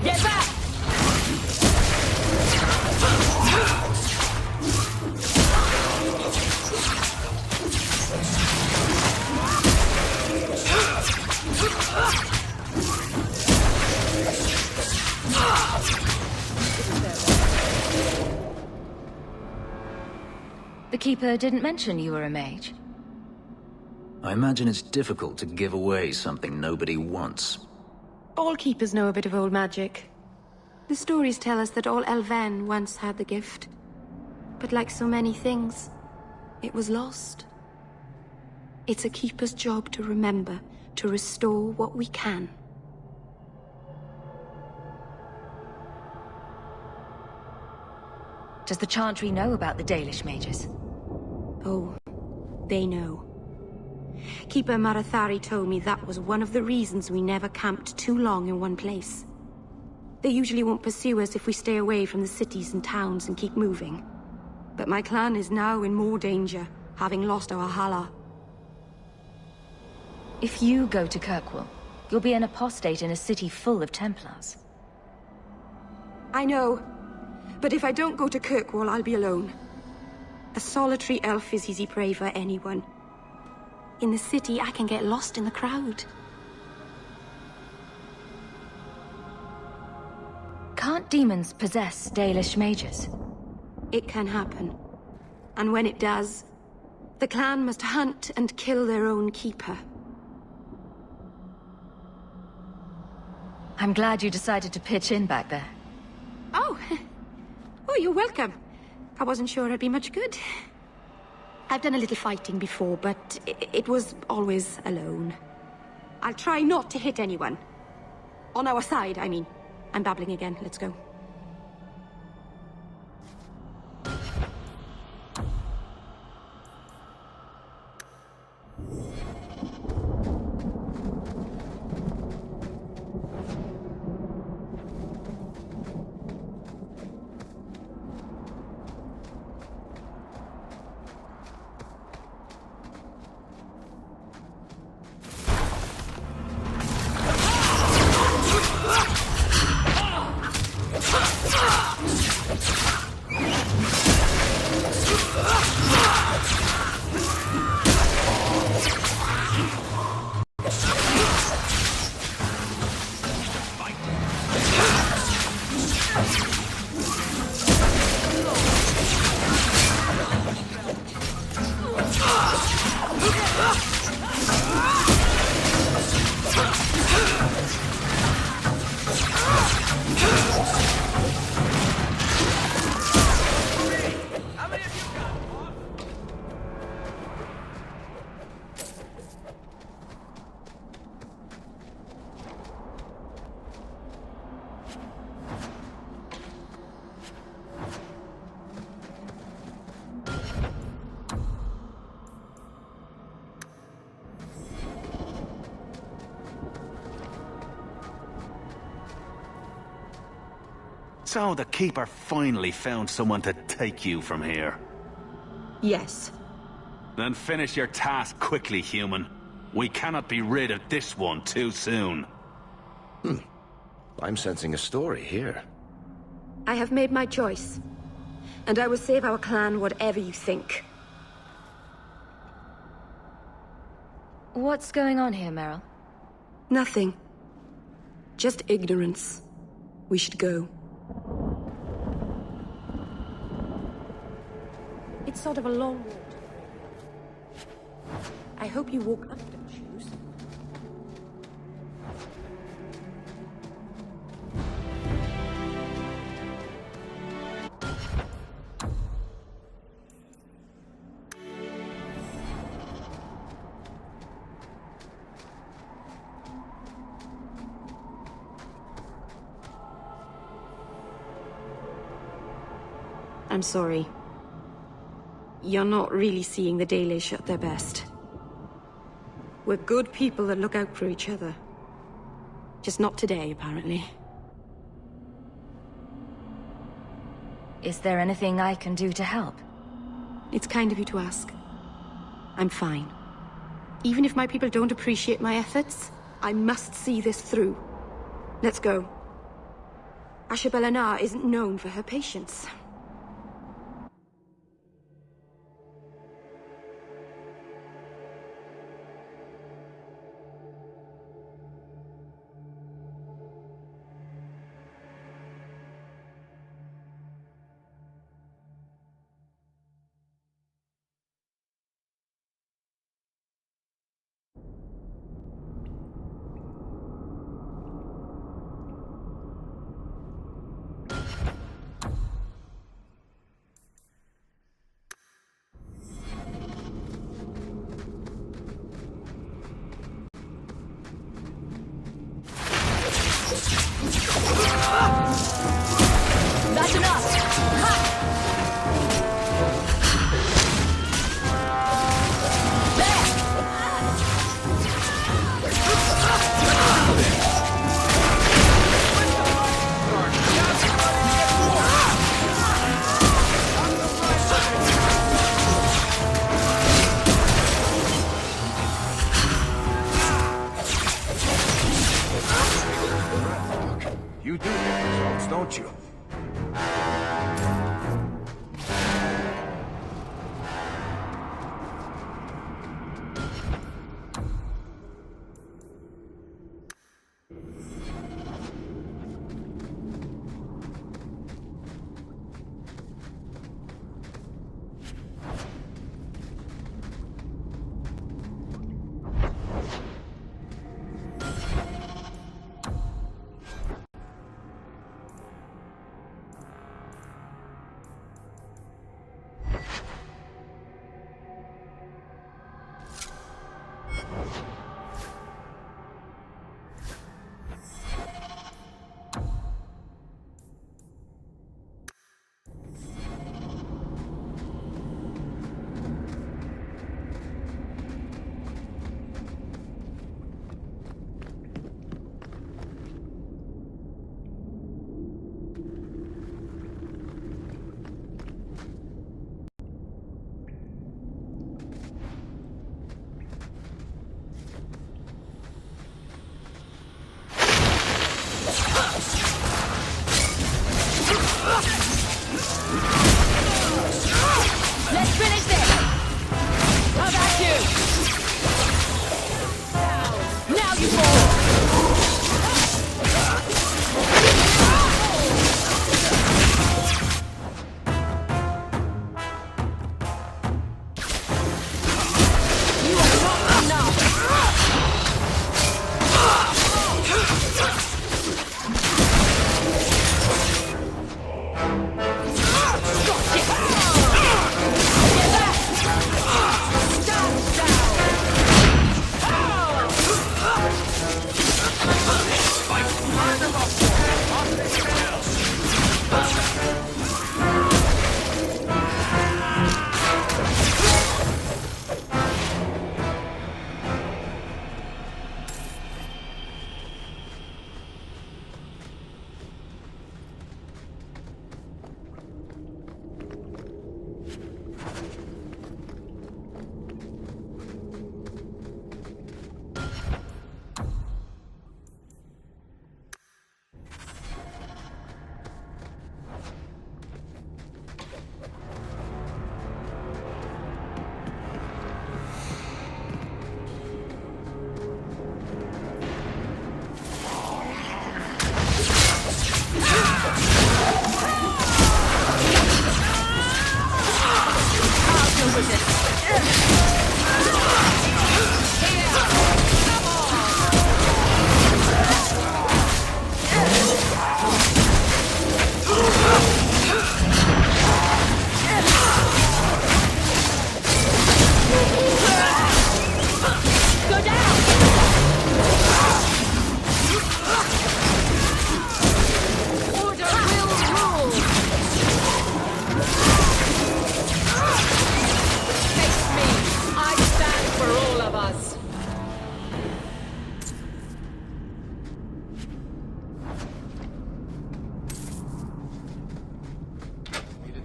Get back! The Keeper didn't mention you were a mage. I imagine it's difficult to give away something nobody wants. All keepers know a bit of old magic. The stories tell us that all Elven once had the gift. But like so many things, it was lost. It's a keeper's job to remember, to restore what we can. Does the Chantry know about the Dalish mages? Oh, they know. Keeper Marathari told me that was one of the reasons we never camped too long in one place. They usually won't pursue us if we stay away from the cities and towns and keep moving. But my clan is now in more danger, having lost our Hala. If you go to Kirkwall, you'll be an apostate in a city full of Templars. I know. But if I don't go to Kirkwall, I'll be alone. A solitary elf is easy prey for anyone. In the city, I can get lost in the crowd. Can't demons possess Dalish mages? It can happen. And when it does, the clan must hunt and kill their own keeper. I'm glad you decided to pitch in back there. Oh! Oh, you're welcome. I wasn't sure I'd be much good. I've done a little fighting before, but it was always alone. I'll try not to hit anyone. On our side, I mean. I'm babbling again. Let's go. So the Keeper finally found someone to take you from here. Yes. Then finish your task quickly, human. We cannot be rid of this one too soon. I'm sensing a story here. I have made my choice. And I will save our clan whatever you think. What's going on here, Meryl? Nothing. Just ignorance. We should go. It's sort of a long walk. I hope you walk up them shoes. I'm sorry. You're not really seeing the Dalish at their best. We're good people that look out for each other. Just not today, apparently. Is there anything I can do to help? It's kind of you to ask. I'm fine. Even if my people don't appreciate my efforts, I must see this through. Let's go. Ashabelanar isn't known for her patience. That's enough! You do get results, don't you?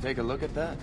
take a look at that?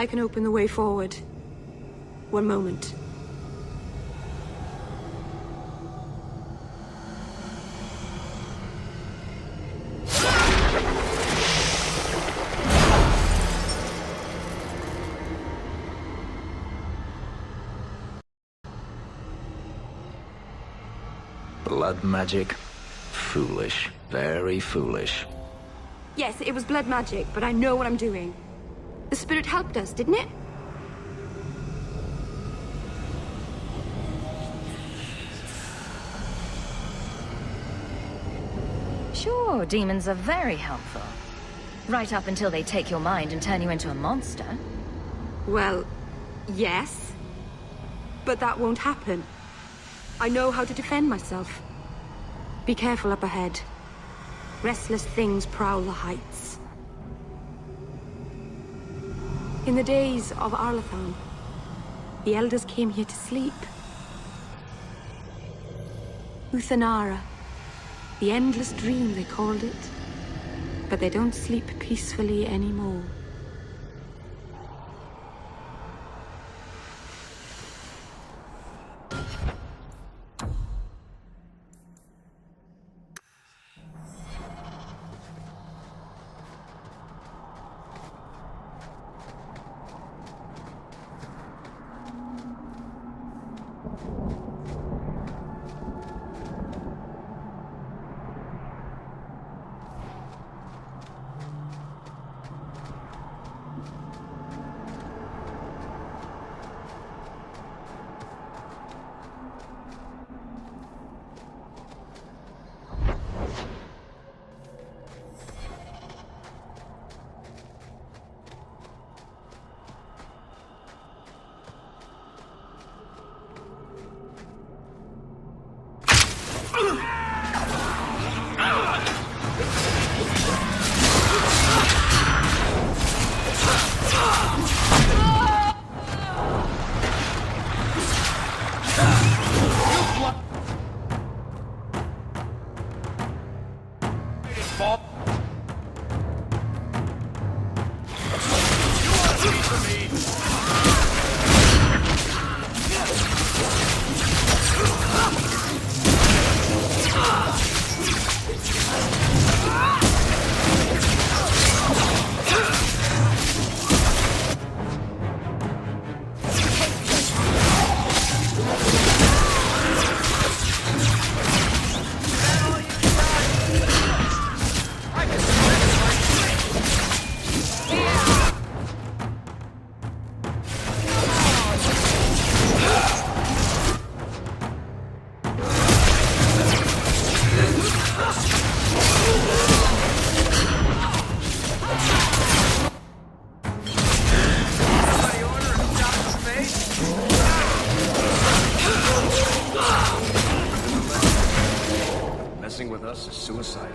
I can open the way forward. One moment. Blood magic? Foolish. Very foolish. Yes, it was blood magic, but I know what I'm doing. The spirit helped us, didn't it? Sure, demons are very helpful. Right up until they take your mind and turn you into a monster. Well, yes. But that won't happen. I know how to defend myself. Be careful up ahead. Restless things prowl the heights. In the days of Arlathan, the elders came here to sleep. Uthanara, the endless dream they called it. But they don't sleep peacefully anymore. This is suicidal.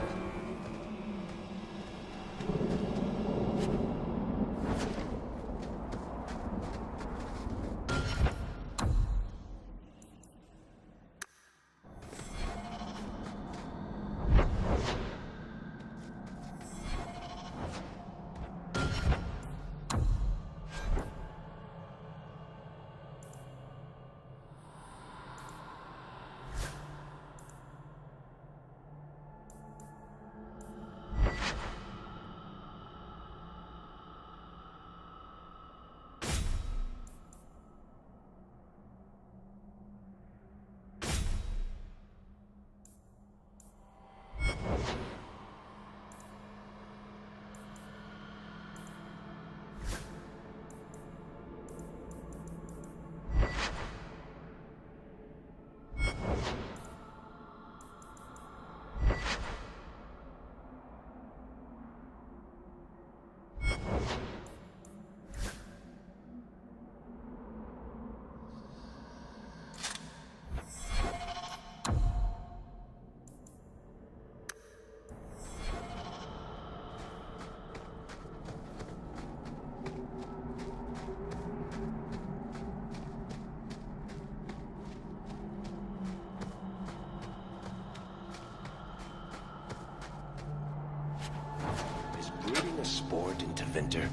Breeding a sport in Tevinter?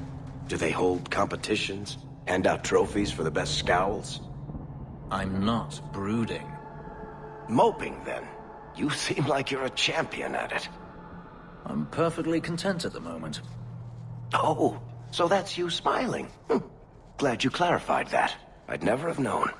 Do they hold competitions? Hand out trophies for the best scowls? I'm not brooding. Moping, then? You seem like you're a champion at it. I'm perfectly content at the moment. Oh, so that's you smiling. Glad you clarified that. I'd never have known.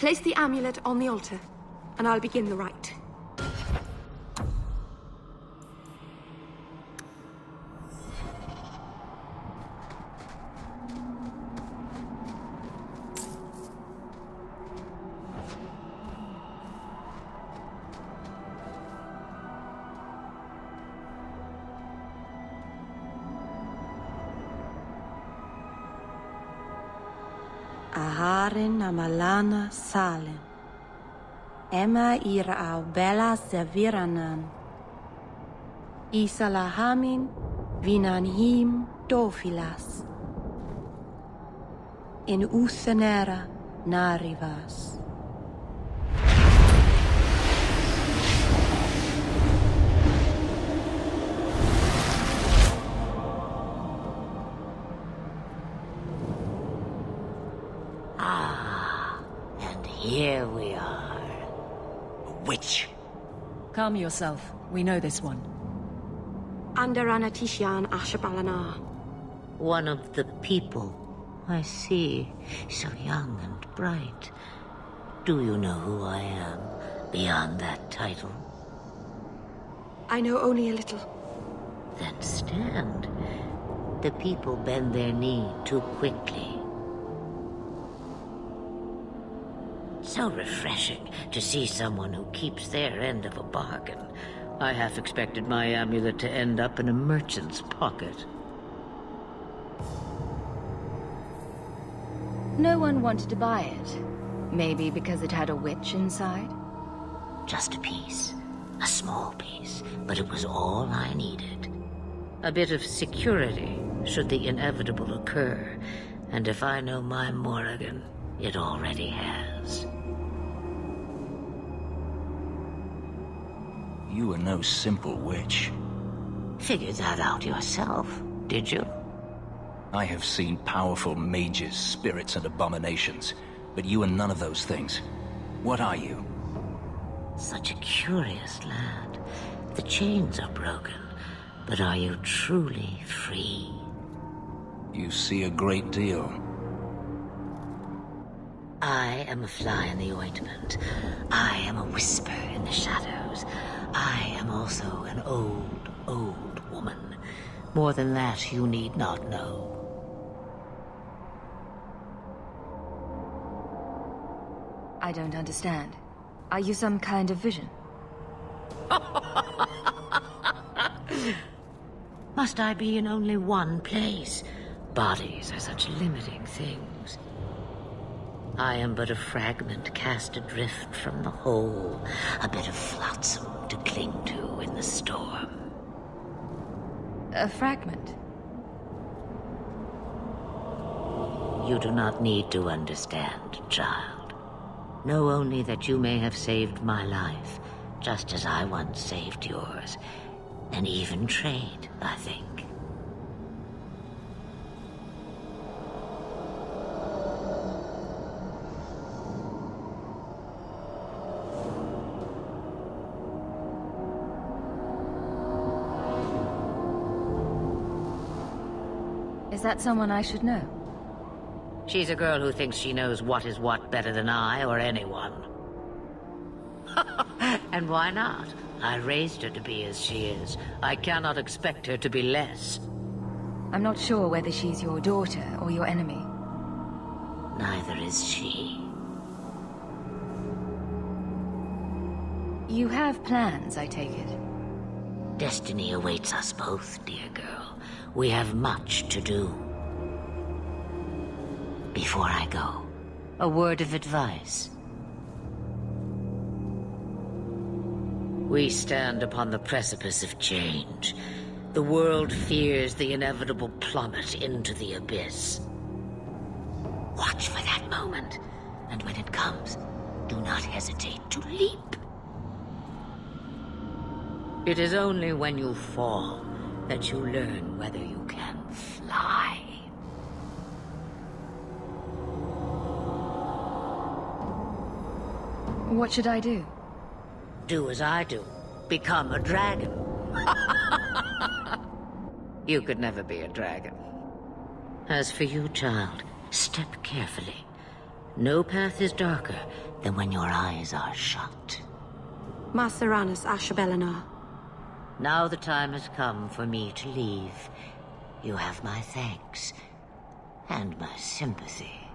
Place the amulet on the altar, and I'll begin the rite. Aharin amalana salen. Emma ira au bella zaviranan. Isalahamin vinanhim dofilas. In usanera narivas. Here we are. A witch. Calm yourself. We know this one. Andarana Tishan Ashabalana. One of the people. I see. So young and bright. Do you know who I am, beyond that title? I know only a little. Then stand. The people bend their knee too quickly. So refreshing to see someone who keeps their end of a bargain. I half expected my amulet to end up in a merchant's pocket. No one wanted to buy it. Maybe because it had a witch inside? Just a piece. A small piece. But it was all I needed. A bit of security, should the inevitable occur. And if I know my Morrigan, it already has. You are no simple witch. Figured that out yourself, did you? I have seen powerful mages, spirits, and abominations, but you are none of those things. What are you? Such a curious lad. The chains are broken, but are you truly free? You see a great deal. I am a fly in the ointment. I am a whisper in the shadows. I am also an old, old woman. More than that, you need not know. I don't understand. Are you some kind of vision? Must I be in only one place? Bodies are such limiting things. I am but a fragment cast adrift from the whole, a bit of flotsam to cling to in the storm. A fragment? You do not need to understand, child. Know only that you may have saved my life, just as I once saved yours. An even trade, I think. Is that someone I should know? She's a girl who thinks she knows what is what better than I or anyone. And why not? I raised her to be as she is. I cannot expect her to be less. I'm not sure whether she's your daughter or your enemy. Neither is she. You have plans, I take it. Destiny awaits us both, dear girl. We have much to do. Before I go, a word of advice. We stand upon the precipice of change. The world fears the inevitable plummet into the abyss. Watch for that moment, and when it comes, do not hesitate to leap. It is only when you fall that you learn whether you can fly. What should I do? Do as I do. Become a dragon. You could never be a dragon. As for you, child, step carefully. No path is darker than when your eyes are shut. Maceranus Ashabelinar. Now the time has come for me to leave. You have my thanks and my sympathy.